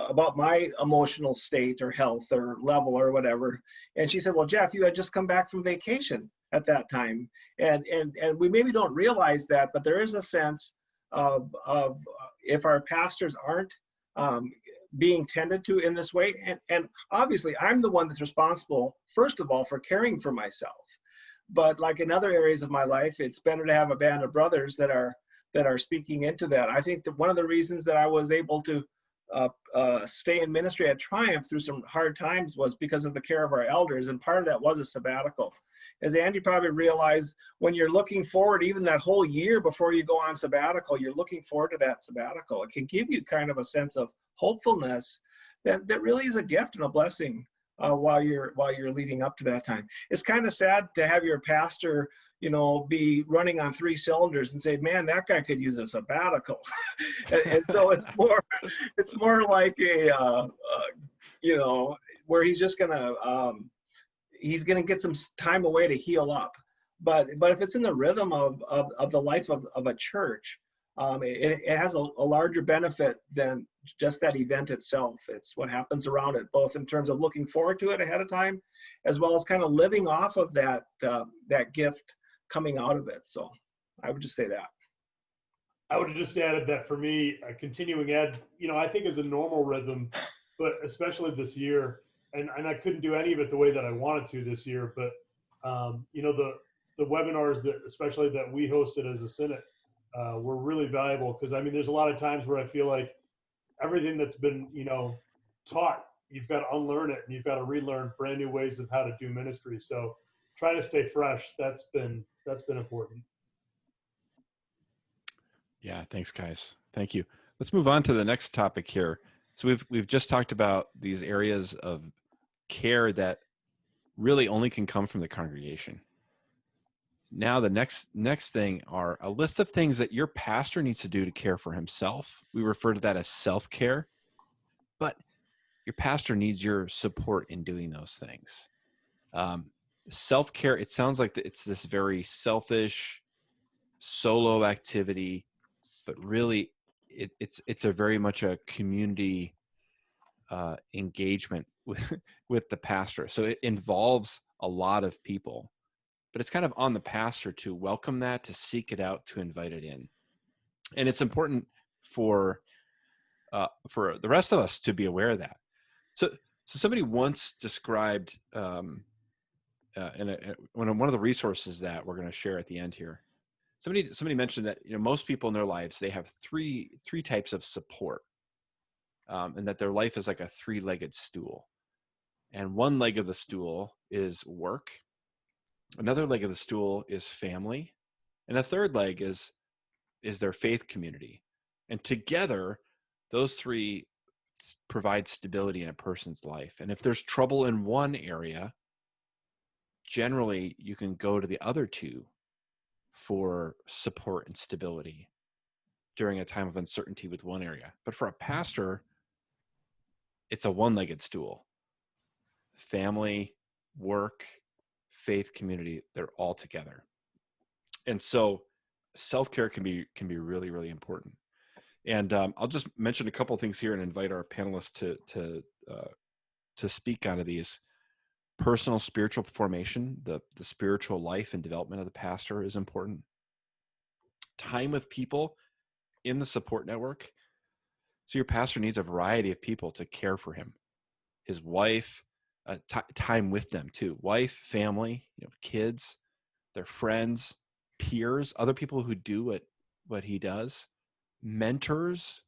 Speaker 4: about my emotional state or health or level or whatever. And she said, well, Jeff, you had just come back from vacation at that time. And we maybe don't realize that, but there is a sense of if our pastors aren't being tended to in this way. And obviously, I'm the one that's responsible, first of all, for caring for myself. But like in other areas of my life, it's better to have a band of brothers that are speaking into that. I think that one of the reasons that I was able to stay in ministry at Triumph through some hard times was because of the care of our elders, and part of that was a sabbatical. As Andy probably realized, when you're looking forward, even that whole year before you go on sabbatical, you're looking forward to that sabbatical. It can give you kind of a sense of hopefulness that really is a gift and a blessing while you're leading up to that time. It's kind of sad to have your pastor, be running on 3 cylinders and say, man, that guy could use a sabbatical. and so it's more like a, where he's just he's going to get some time away to heal up. But if it's in the rhythm of the life of a church, it has a larger benefit than just that event itself. It's what happens around it, both in terms of looking forward to it ahead of time, as well as kind of living off of that gift coming out of it. So I would just say that.
Speaker 3: I would have just added that for me, continuing ed, I think is a normal rhythm, but especially this year, and I couldn't do any of it the way that I wanted to this year, but the webinars especially that we hosted as a Synod were really valuable, because there's a lot of times where I feel like everything that's been taught, you've got to unlearn it and you've got to relearn brand new ways of how to do ministry. So trying to stay fresh, that's been important.
Speaker 2: Yeah, thanks guys. Thank you. Let's move on to the next topic here. So we've just talked about these areas of care that really only can come from the congregation. Now the next thing are a list of things that your pastor needs to do to care for himself. We refer to that as self-care, but your pastor needs your support in doing those things. Self-care, it sounds like it's this very selfish solo activity, but really it's a very much a community engagement with the pastor. So it involves a lot of people, but it's kind of on the pastor to welcome that, to seek it out, to invite it in. And it's important for the rest of us to be aware of that. So somebody once described in one of the resources that we're going to share at the end here, somebody mentioned that most people in their lives, they have three types of support, and that their life is like a 3-legged stool. And one leg of the stool is work, another leg of the stool is family, and a third leg is their faith community. And together, those 3 provide stability in a person's life. And if there's trouble in one area, generally you can go to the other 2 for support and stability during a time of uncertainty with one area. But for a pastor, it's a 1-legged stool. Family, work, faith community, they're all together. And so self-care can be really, really important. And I'll just mention a couple of things here and invite our panelists to speak onto these. Personal spiritual formation, the spiritual life and development of the pastor is important. Time with people in the support network. So your pastor needs a variety of people to care for him. His wife, time with them too. Wife, family, kids, their friends, peers, other people who do what he does. Mentors,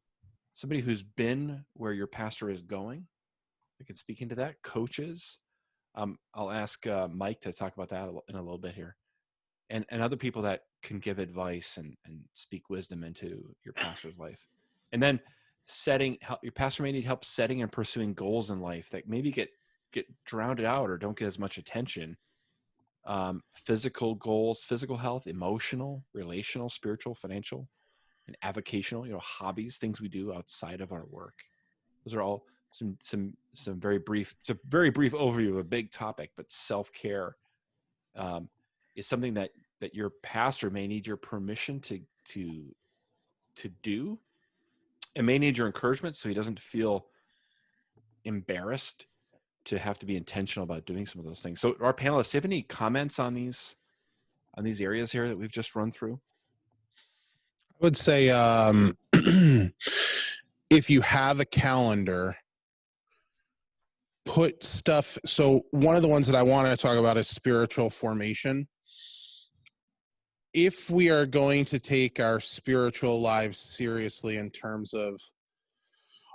Speaker 2: somebody who's been where your pastor is going. I can speak into that. Coaches. I'll ask Mike to talk about that in a little bit here. And other people that can give advice and speak wisdom into your pastor's life. And then your pastor may need help setting and pursuing goals in life that maybe get drowned out or don't get as much attention. Physical goals, physical health, emotional, relational, spiritual, financial, and avocational, hobbies, things we do outside of our work. Those are all some very brief, it's a very brief overview of a big topic, but self-care is something that your pastor may need your permission to do, and may need your encouragement so he doesn't feel embarrassed to have to be intentional about doing some of those things. So our panelists, do you have any comments on these areas here that we've just run through?
Speaker 1: I would say if you have a calendar, put stuff. So one of the ones that I want to talk about is spiritual formation. If we are going to take our spiritual lives seriously in terms of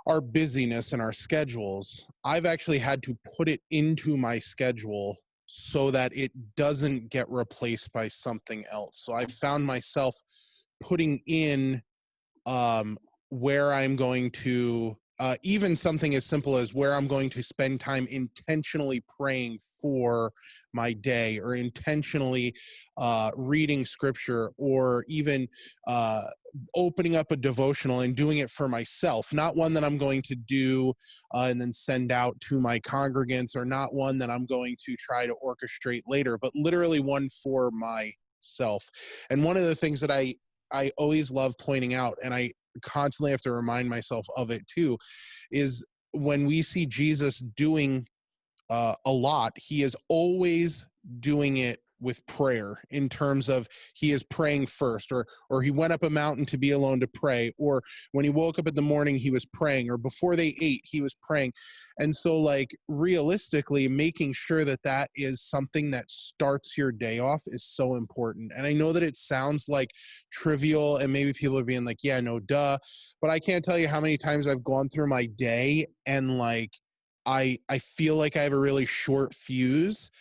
Speaker 1: our busyness and our schedules, I've actually had to put it into my schedule so that it doesn't get replaced by something else. So I found myself putting in where I'm going to, even something as simple as where I'm going to spend time intentionally praying for my day, or intentionally reading scripture, or even opening up a devotional and doing it for myself, not one that I'm going to do and then send out to my congregants, or not one that I'm going to try to orchestrate later, but literally one for myself. And one of the things that I always love pointing out, and I constantly have to remind myself of it too, is when we see Jesus doing a lot, he is always doing it with prayer, in terms of he is praying first, or he went up a mountain to be alone to pray, or when he woke up in the morning he was praying, or before they ate he was praying. And so, like, realistically, making sure that that is something that starts your day off is so important. And I know that it sounds like trivial, and maybe people are being like, yeah, no, duh, but I can't tell you how many times I've gone through my day and like I feel like I have a really short fuse,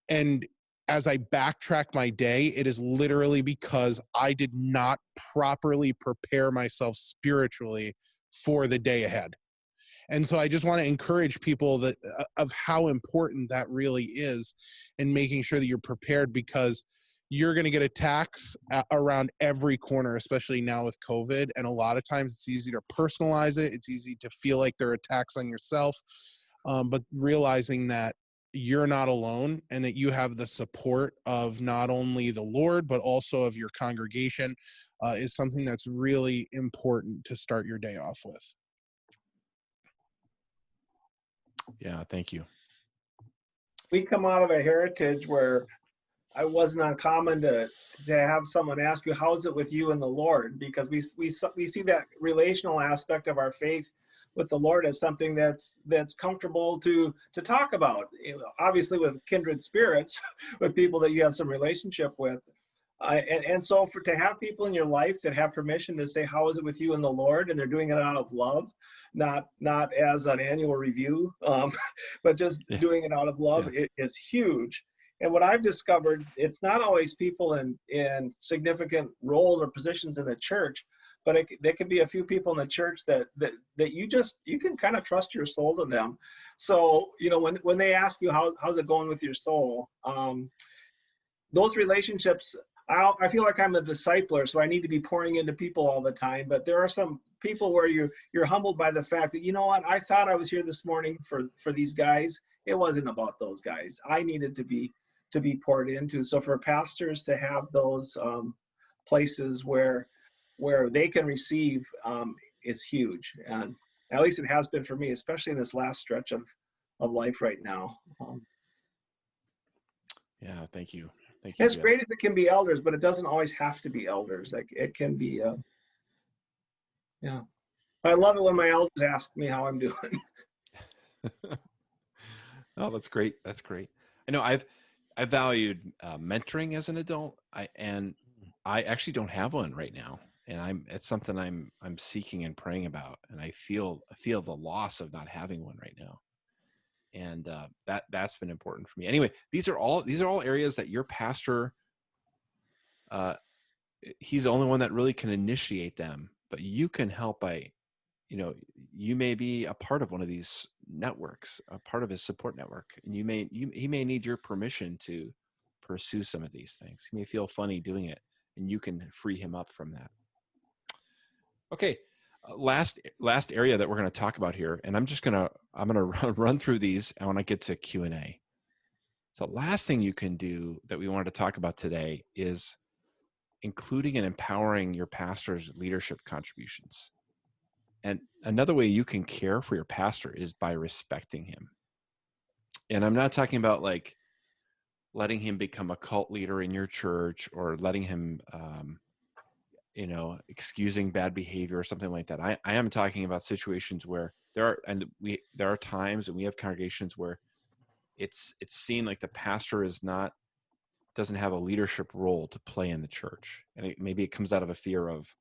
Speaker 1: and as I backtrack my day, it is literally because I did not properly prepare myself spiritually for the day ahead. And so I just want to encourage people that of how important that really is, in making sure that you're prepared, because you're going to get attacks around every corner, especially now with COVID. And a lot of times it's easy to personalize it. It's easy to feel like they're attacks on yourself. But realizing that you're not alone, and that you have the support of not only the Lord, but also of your congregation, is something that's really important to start your day off with.
Speaker 2: Yeah, thank you.
Speaker 4: We come out of a heritage where it wasn't uncommon to have someone ask you, how's it with you and the Lord? Because we see that relational aspect of our faith with the Lord as something that's comfortable to talk about. Obviously with kindred spirits, with people that you have some relationship with. And so to have people in your life that have permission to say, how is it with you and the Lord? And they're doing it out of love, not as an annual review, but just doing it out of love, it is huge. And what I've discovered, it's not always people in significant roles or positions in the church, but there can be a few people in the church that you can kind of trust your soul to them. So, when they ask you, how's it going with your soul? Those relationships, I feel like I'm a discipler, so I need to be pouring into people all the time. But there are some people where you're humbled by the fact that, you know what, I thought I was here this morning for these guys. It wasn't about those guys. I needed to be poured into. So for pastors to have those places where they can receive is huge. And at least it has been for me, especially in this last stretch of life right now.
Speaker 2: Yeah, thank you. Thank
Speaker 4: you. It's
Speaker 2: Jeff.
Speaker 4: great if it can be elders, but it doesn't always have to be elders. Like it can be, yeah. I love it when my elders ask me how I'm doing.
Speaker 2: Oh, that's great. That's great. I know I valued mentoring as an adult. I actually don't have one right now, and it's something I'm seeking and praying about, and I feel the loss of not having one right now, and that's been important for me. Anyway, these are all areas that your pastor, he's the only one that really can initiate them, but you can help by, you may be a part of one of these networks, a part of his support network, and he may need your permission to pursue some of these things. He may feel funny doing it, and you can free him up from that. Okay, last area that we're going to talk about here, and I'm going to run through these. I want to get to Q&A. So last thing you can do that we wanted to talk about today is including and empowering your pastor's leadership contributions. And another way you can care for your pastor is by respecting him. And I'm not talking about like letting him become a cult leader in your church, or letting him excusing bad behavior or something like that. I am talking about situations where there are times, and we have congregations where it's seen like the pastor doesn't have a leadership role to play in the church. And maybe it comes out of a fear of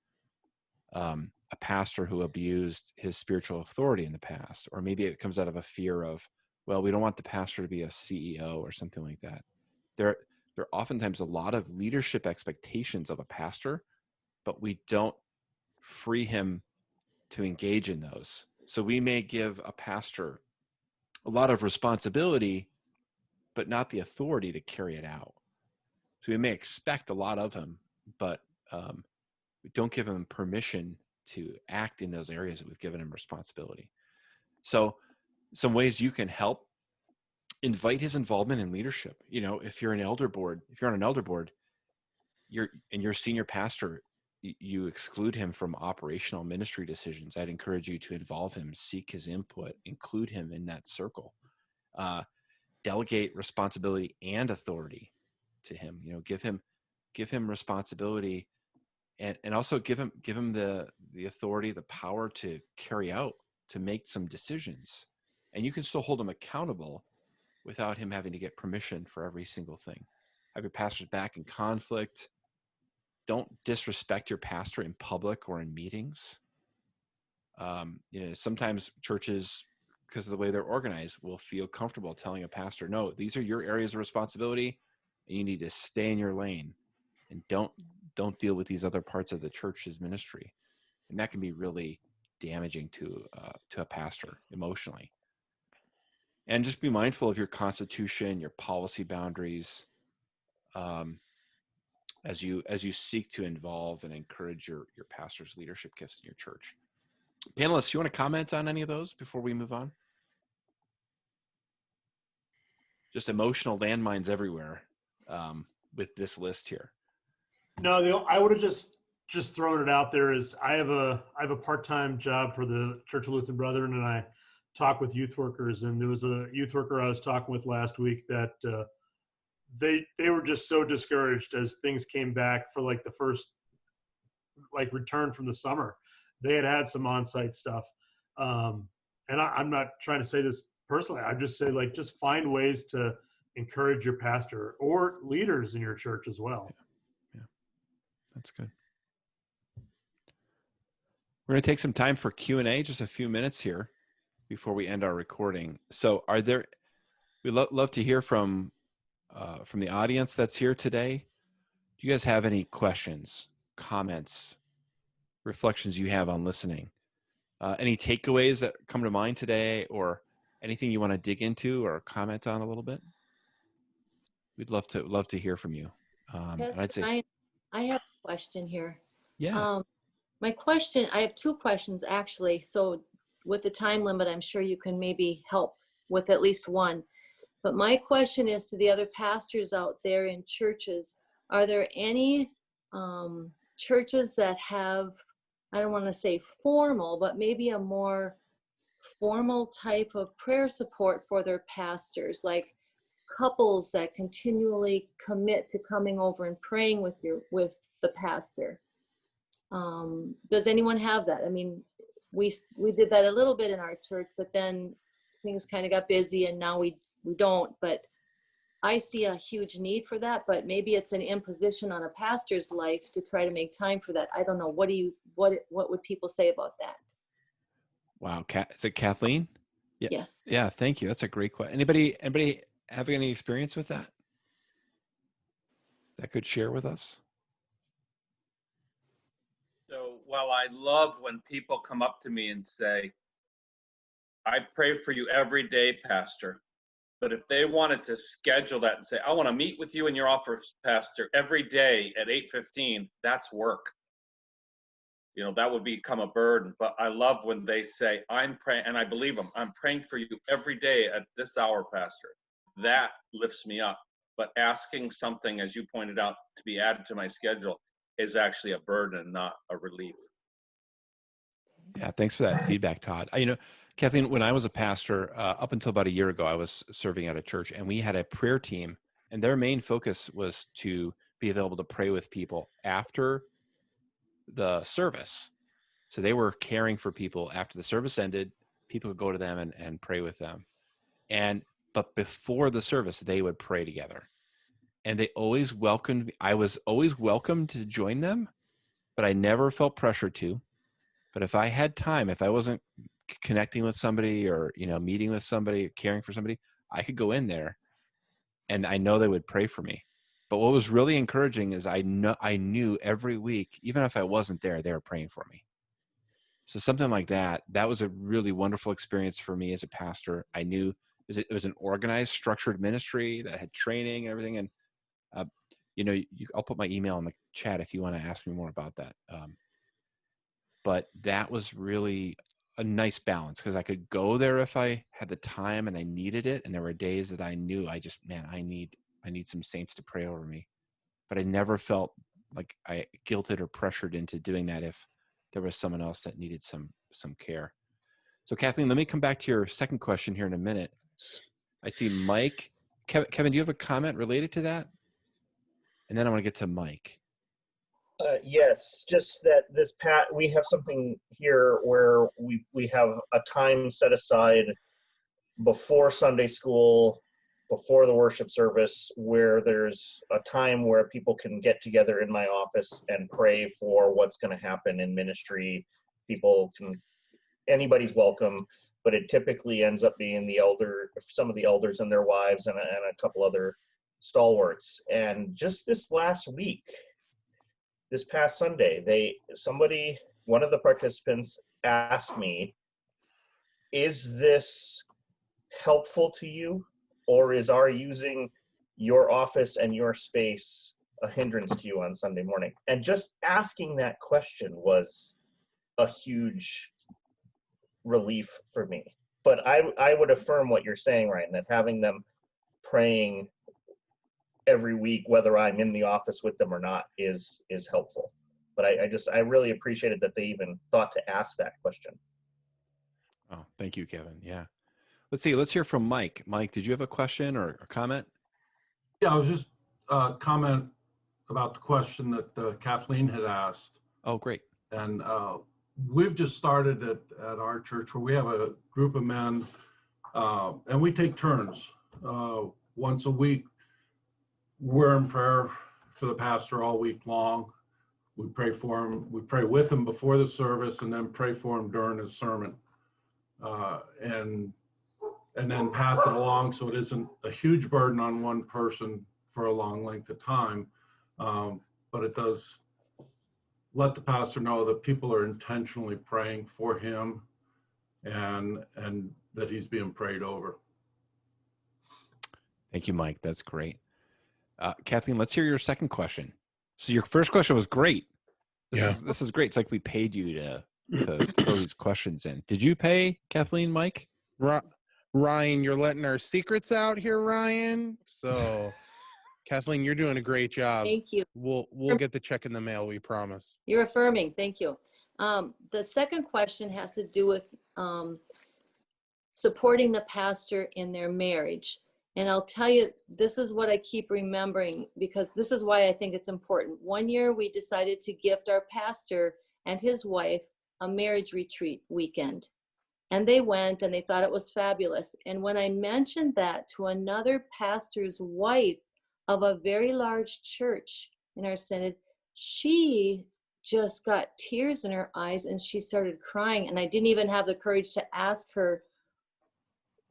Speaker 2: a pastor who abused his spiritual authority in the past, or maybe it comes out of a fear of, well, we don't want the pastor to be a CEO or something like that. There are oftentimes a lot of leadership expectations of a pastor, but we don't free him to engage in those. So we may give a pastor a lot of responsibility, but not the authority to carry it out. So we may expect a lot of him, but we don't give him permission to act in those areas that we've given him responsibility. So some ways you can help: invite his involvement in leadership. If you're on an elder board, your senior pastor, you exclude him from operational ministry decisions. I'd encourage you to involve him, seek his input, include him in that circle. Delegate responsibility and authority to him. Give him responsibility, and also give him the authority, the power to carry out, to make some decisions. And you can still hold him accountable without him having to get permission for every single thing. Have your pastors back in conflict. Don't disrespect your pastor in public or in meetings. Sometimes churches, because of the way they're organized, will feel comfortable telling a pastor, no, these are your areas of responsibility, and you need to stay in your lane, and don't deal with these other parts of the church's ministry. And that can be really damaging to a pastor emotionally. And just be mindful of your constitution, your policy boundaries, as you seek to involve and encourage your pastor's leadership gifts in your church. Panelists, you want to comment on any of those before we move on? Just emotional landmines everywhere with this list here.
Speaker 3: No, I would have just thrown it out there. Is I have a part-time job for the Church of Lutheran Brethren, and I talk with youth workers. And there was a youth worker I was talking with last week that they were just so discouraged as things came back for like the first return from the summer. They had some on-site stuff, and I'm not trying to say this personally. I just say just find ways to encourage your pastor or leaders in your church as well.
Speaker 2: Yeah. That's good. We're going to take some time for Q&A, just a few minutes here before we end our recording. So we'd love to hear from the audience that's here today. Do you guys have any questions, comments, reflections you have on listening? Any takeaways that come to mind today, or anything you want to dig into or comment on a little bit? We'd love to hear from you. And I'd say
Speaker 6: I have a question here.
Speaker 2: Yeah.
Speaker 6: My question, I have two questions actually. So with the time limit, I'm sure you can maybe help with at least one. But my question is to the other pastors out there in churches: are there any churches that have, I don't want to say formal, but maybe a more formal type of prayer support for their pastors, like couples that continually commit to coming over and praying with the pastor? Does anyone have that? I mean, we did that a little bit in our church, but then things kind of got busy, and now we don't. But I see a huge need for that, but maybe it's an imposition on a pastor's life to try to make time for that. I don't know. What would people say about that?
Speaker 2: Wow. Is it Kathleen? Yeah.
Speaker 6: Yes.
Speaker 2: Yeah. Thank you. That's a great question. Anybody having any experience with that could share with us?
Speaker 7: So while I love when people come up to me and say, I pray for you every day, Pastor, but if they wanted to schedule that and say, I want to meet with you in your office, Pastor, every day at 8:15, that's work. That would become a burden. But I love when they say, I'm praying, and I believe them, I'm praying for you every day at this hour, Pastor. That lifts me up. But asking something, as you pointed out, to be added to my schedule is actually a burden, not a relief.
Speaker 2: Yeah, thanks for that feedback, Todd. Kathleen, when I was a pastor, up until about a year ago, I was serving at a church, and we had a prayer team, and their main focus was to be available to pray with people after the service. So they were caring for people after the service ended. People would go to them and pray with them. But before the service, they would pray together. And they always welcomed me. I was always welcome to join them, but I never felt pressure to. But if I had time, if I wasn't connecting with somebody or, meeting with somebody, caring for somebody, I could go in there and I know they would pray for me. But what was really encouraging is I knew every week, even if I wasn't there, they were praying for me. So something like that was a really wonderful experience for me as a pastor. I knew it was an organized, structured ministry that had training and everything. And, I'll put my email in the chat if you want to ask me more about that. But that was really a nice balance because I could go there if I had the time and I needed it. And there were days that I knew I need some saints to pray over me. But I never felt like I guilted or pressured into doing that if there was someone else that needed some care. So Kathleen, let me come back to your second question here in a minute. I see Mike. Kevin, do you have a comment related to that? And then I want to get to Mike.
Speaker 8: Yes, just that we have something here where we have a time set aside before Sunday school, before the worship service, where there's a time where people can get together in my office and pray for what's going to happen in ministry. Anybody's welcome, but it typically ends up being some of the elders and their wives and a couple other stalwarts. And just this past Sunday, one of the participants asked me, is this helpful to you, or is our using your office and your space a hindrance to you on Sunday morning? And just asking that question was a huge relief for me. But I would affirm what you're saying, Ryan, that having them praying every week, whether I'm in the office with them or not, is helpful. But I really appreciated that they even thought to ask that question.
Speaker 2: Oh, thank you, Kevin. Yeah. Let's hear from Mike. Mike, did you have a question or a comment?
Speaker 9: Yeah, I was just comment about the question that Kathleen had asked.
Speaker 2: Oh, great.
Speaker 9: And we've just started at our church where we have a group of men and we take turns once a week. We're in prayer for the pastor all week long. We pray for him. We pray with him before the service and then pray for him during his sermon. And then pass it along so it isn't a huge burden on one person for a long length of time. But it does let the pastor know that people are intentionally praying for him and that he's being prayed over.
Speaker 2: Thank you, Mike. That's great. Kathleen, let's hear your second question. So your first question was great. This is great. It's like we paid you to throw these questions in. Did you pay Kathleen, Mike?
Speaker 1: Ryan, you're letting our secrets out here, Ryan. So Kathleen, you're doing a great job.
Speaker 6: Thank you.
Speaker 1: We'll get the check in the mail, we promise.
Speaker 6: You're affirming. Thank you. The second question has to do with supporting the pastor in their marriage. And I'll tell you, this is what I keep remembering because this is why I think it's important. One year we decided to gift our pastor and his wife a marriage retreat weekend. And they went and they thought it was fabulous. And when I mentioned that to another pastor's wife of a very large church in our synod, she just got tears in her eyes and she started crying. And I didn't even have the courage to ask her.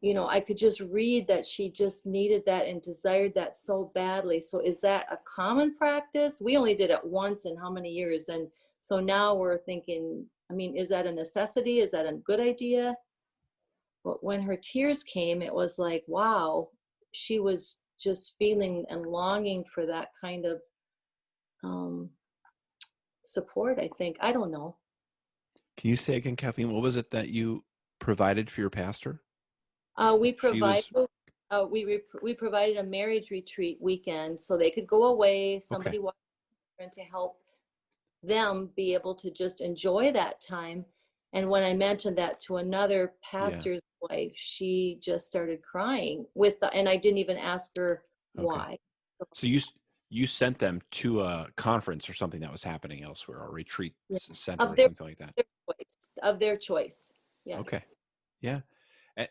Speaker 6: I could just read that she just needed that and desired that so badly. So is that a common practice? We only did it once in how many years? And so now we're thinking, is that a necessity? Is that a good idea? But when her tears came, it was like, wow, she was just feeling and longing for that kind of support, I think. I don't know.
Speaker 2: Can you say again, Kathleen, what was it that you provided for your pastor?
Speaker 6: We provided a marriage retreat weekend so they could go away. Somebody was to help them be able to just enjoy that time. And when I mentioned that to another pastor's wife, she just started crying and I didn't even ask her why.
Speaker 2: So you sent them to a conference or something that was happening elsewhere, or a retreat center
Speaker 6: Of
Speaker 2: or
Speaker 6: their,
Speaker 2: something like that.
Speaker 6: of their choice. Yes.
Speaker 2: Okay. Yeah.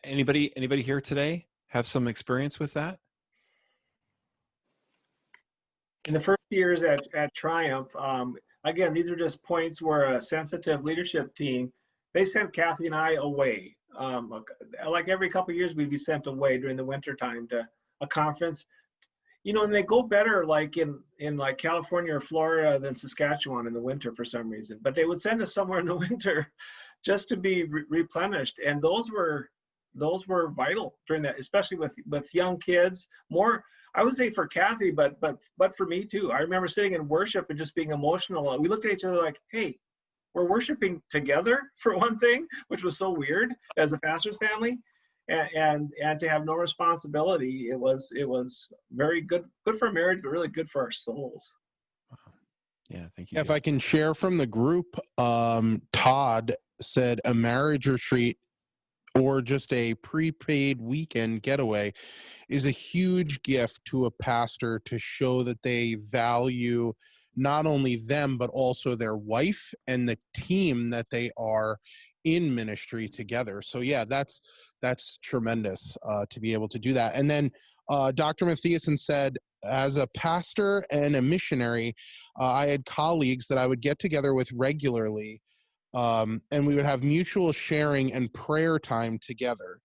Speaker 2: Anybody here today have some experience with that?
Speaker 4: In the first years at Triumph, again, these are just points where a sensitive leadership team, they sent Kathy and I away. Like every couple of years, we'd be sent away during the winter time to a conference. You know, and they go better like in like California or Florida than Saskatchewan in the winter for some reason. But they would send us somewhere in the winter just to be replenished, and those were vital during that, especially with young kids. More, I would say for Kathy, but for me too. I remember sitting in worship and just being emotional. We looked at each other like, hey, we're worshiping together for one thing, which was so weird as a pastor's family, and to have no responsibility. It was very good for marriage, but really good for our souls.
Speaker 2: Yeah, thank you.
Speaker 1: If I can share from the group, Todd said a marriage retreat or just a prepaid weekend getaway is a huge gift to a pastor to show that they value not only them, but also their wife and the team that they are in ministry together. So yeah, that's tremendous to be able to do that. And then Dr. Mathiasen said, as a pastor and a missionary, I had colleagues that I would get together with regularly, and we would have mutual sharing and prayer time together.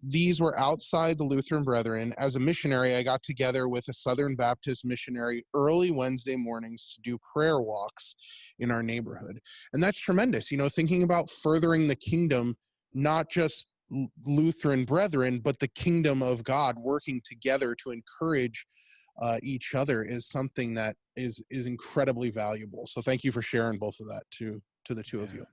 Speaker 1: These were outside the Lutheran Brethren. As a missionary, I got together with a Southern Baptist missionary early Wednesday mornings to do prayer walks in our neighborhood. And that's tremendous, you know, thinking about furthering the kingdom, not just Lutheran Brethren, but the kingdom of God, working together to encourage each other is something that is incredibly valuable. So thank you for sharing both of that to the two of you.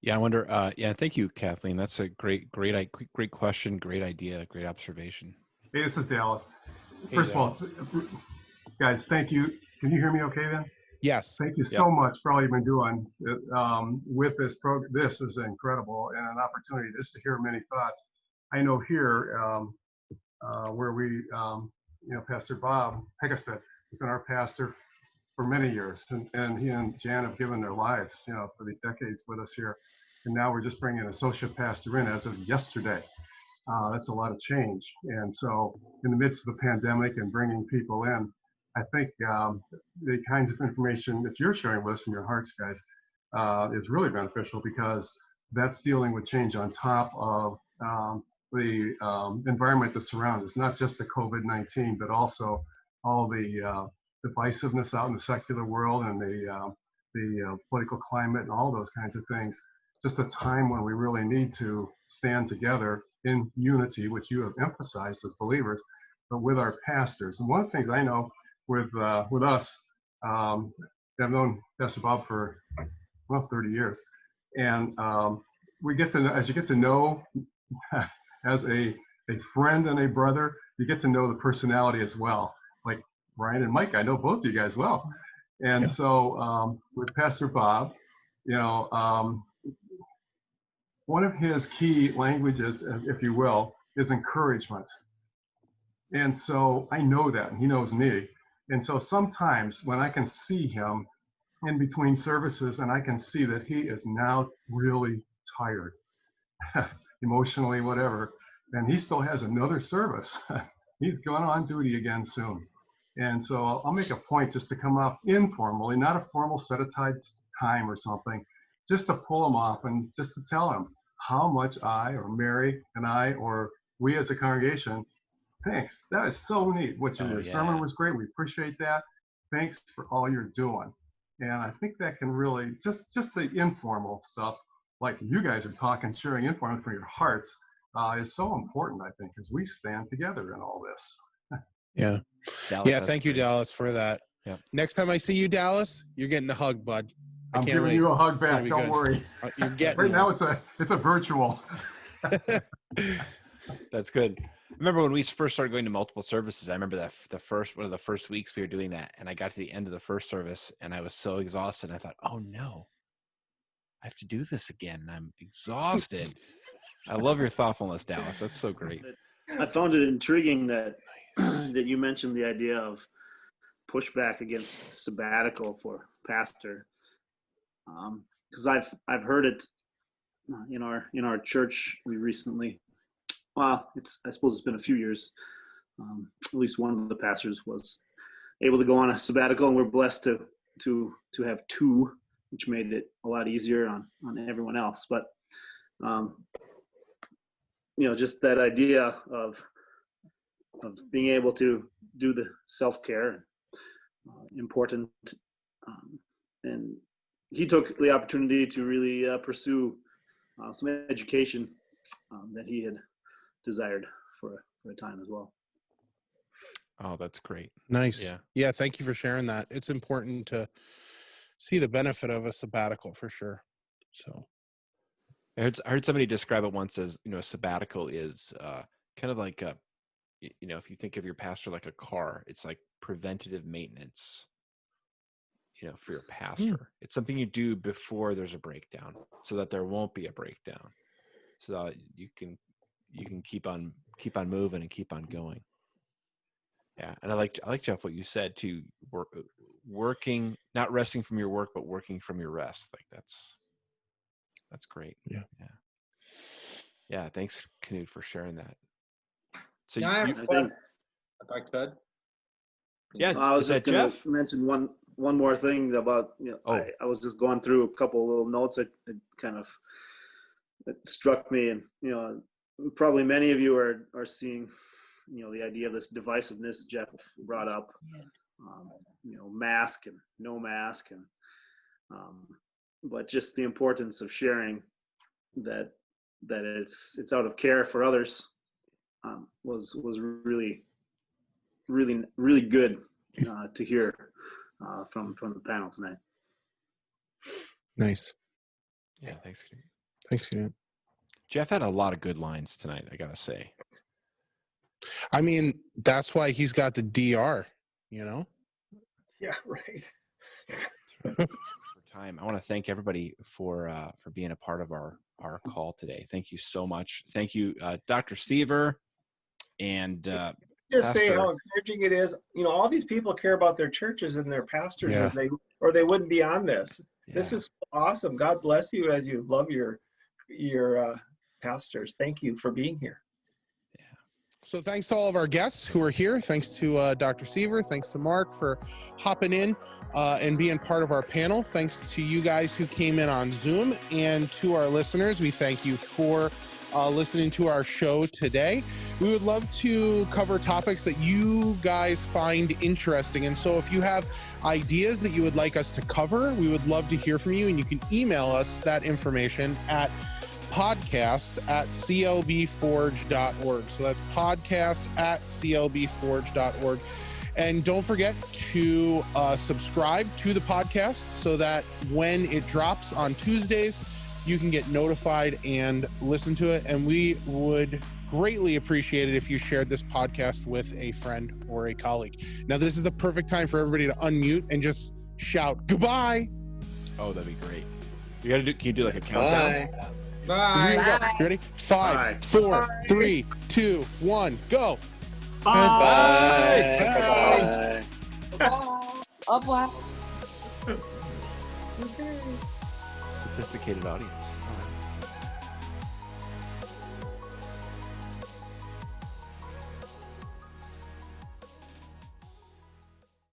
Speaker 2: Yeah, I wonder. Yeah, thank you, Kathleen. That's a great question, great idea, great observation.
Speaker 10: Hey, this is Dallas.
Speaker 1: Hey,
Speaker 10: First
Speaker 1: Dallas.
Speaker 10: of all, guys, thank you. Can you hear me okay then?
Speaker 1: Yes.
Speaker 10: Thank you so much for all you've been doing with this program. This is incredible and an opportunity just to hear many thoughts. I know here where we, Pastor Bob Hegestead has been our pastor for many years, and he and Jan have given their lives, for these decades with us here. And now we're just bringing an associate pastor in as of yesterday. That's a lot of change. And so in the midst of the pandemic and bringing people in, I think the kinds of information that you're sharing with us from your hearts, guys, is really beneficial, because that's dealing with change on top of the environment that surrounds us, not just the COVID-19, but also all the divisiveness out in the secular world and the political climate and all those kinds of things. Just a time when we really need to stand together in unity, which you have emphasized as believers, but with our pastors. And one of the things I know with us, I've known Pastor Bob for 30 years, and we get to know, as you get to know as a friend and a brother, you get to know the personality as well. Like Brian and Mike, I know both of you guys well. And so with Pastor Bob, one of his key languages, if you will, is encouragement. And so I know that, and he knows me. And so sometimes when I can see him in between services and I can see that he is now really tired, emotionally, whatever, and he still has another service. He's going on duty again soon. And so I'll make a point just to come up informally, not a formal set aside time or something, just to pull him off and just to tell him how much I or Mary and I or we as a congregation, thanks. That is so neat. Your sermon was great. We appreciate that. Thanks for all you're doing. And I think that can really, just the informal stuff, like you guys are talking, sharing informal from your hearts, is so important, I think, as we stand together in all this.
Speaker 1: Yeah.
Speaker 2: Dallas,
Speaker 1: thank you, Dallas, for that.
Speaker 2: Yep.
Speaker 1: Next time I see you, Dallas, you're getting a hug, bud.
Speaker 10: I'm giving you a hug back. Don't worry.
Speaker 1: You're getting
Speaker 10: right now it's a virtual.
Speaker 2: That's good. I remember when we first started going to multiple services, I remember that one of the first weeks we were doing that, and I got to the end of the first service and I was so exhausted. And I thought, oh no, I have to do this again. I'm exhausted. I love your thoughtfulness, Dallas. That's so great.
Speaker 11: I found it intriguing that that you mentioned the idea of pushback against sabbatical for pastor, because I've heard it in our church. We recently, well, I suppose it's been a few years. At least one of the pastors was able to go on a sabbatical, and we're blessed to have two, which made it a lot easier on everyone else. But just that idea of being able to do the self-care, important. And he took the opportunity to really pursue some education that he had desired for a time as well.
Speaker 2: Oh, that's great.
Speaker 1: Nice. Yeah. Thank you for sharing that. It's important to see the benefit of a sabbatical for sure. So
Speaker 2: I heard somebody describe it once as, a sabbatical is kind of like if you think of your pastor like a car, it's like preventative maintenance, for your pastor. It's something you do before there's a breakdown so that there won't be a breakdown, so that you can keep on moving and keep on going. Yeah. And I like Jeff, what you said too, working, not resting from your work, but working from your rest. Like that's great. Yeah. Thanks, Knut, for sharing that. So
Speaker 11: I think,
Speaker 7: if I could.
Speaker 2: Yeah.
Speaker 11: I was just going
Speaker 2: Jeff?
Speaker 11: to mention one more thing about, I was just going through a couple of little notes that kind of struck me, and, probably many of you are seeing, the idea of this divisiveness Jeff brought up, mask and no mask, and but just the importance of sharing that it's out of care for others was really, really, really good to hear from the panel tonight.
Speaker 1: Nice.
Speaker 2: Yeah. Thanks.
Speaker 1: Thanks, Knut.
Speaker 2: Jeff had a lot of good lines tonight, I gotta say.
Speaker 1: I mean, that's why he's got the DR,
Speaker 4: Yeah, right.
Speaker 2: For time, I want to thank everybody for being a part of our call today. Thank you so much. Thank you, Dr. Seaver, and
Speaker 4: just say
Speaker 2: Pastor.
Speaker 4: how encouraging it is. All these people care about their churches and their pastors,
Speaker 1: Yeah.
Speaker 4: or they wouldn't be on this.
Speaker 2: Yeah.
Speaker 4: This is awesome. God bless you as you love your pastors. Thank you for being here.
Speaker 1: So thanks to all of our guests who are here. Thanks to Dr. Seaver. Thanks to Mark for hopping in and being part of our panel. Thanks to you guys who came in on Zoom, and to our listeners, we thank you for listening to our show today. We would love to cover topics that you guys find interesting. And so if you have ideas that you would like us to cover, we would love to hear from you. And you can email us that information at podcast@clbforge.org. So that's podcast@clbforge.org. And don't forget to subscribe to the podcast so that when it drops on Tuesdays, you can get notified and listen to it. And we would greatly appreciate it if you shared this podcast with a friend or a colleague. Now, this is the perfect time for everybody to unmute and just shout goodbye.
Speaker 2: Oh, that'd be great. Can you do like a countdown?
Speaker 11: Bye.
Speaker 1: Bye. You ready? 5, 4, 3, 2, 1, go.
Speaker 11: Bye.
Speaker 6: Au revoir.
Speaker 2: Sophisticated audience. All right.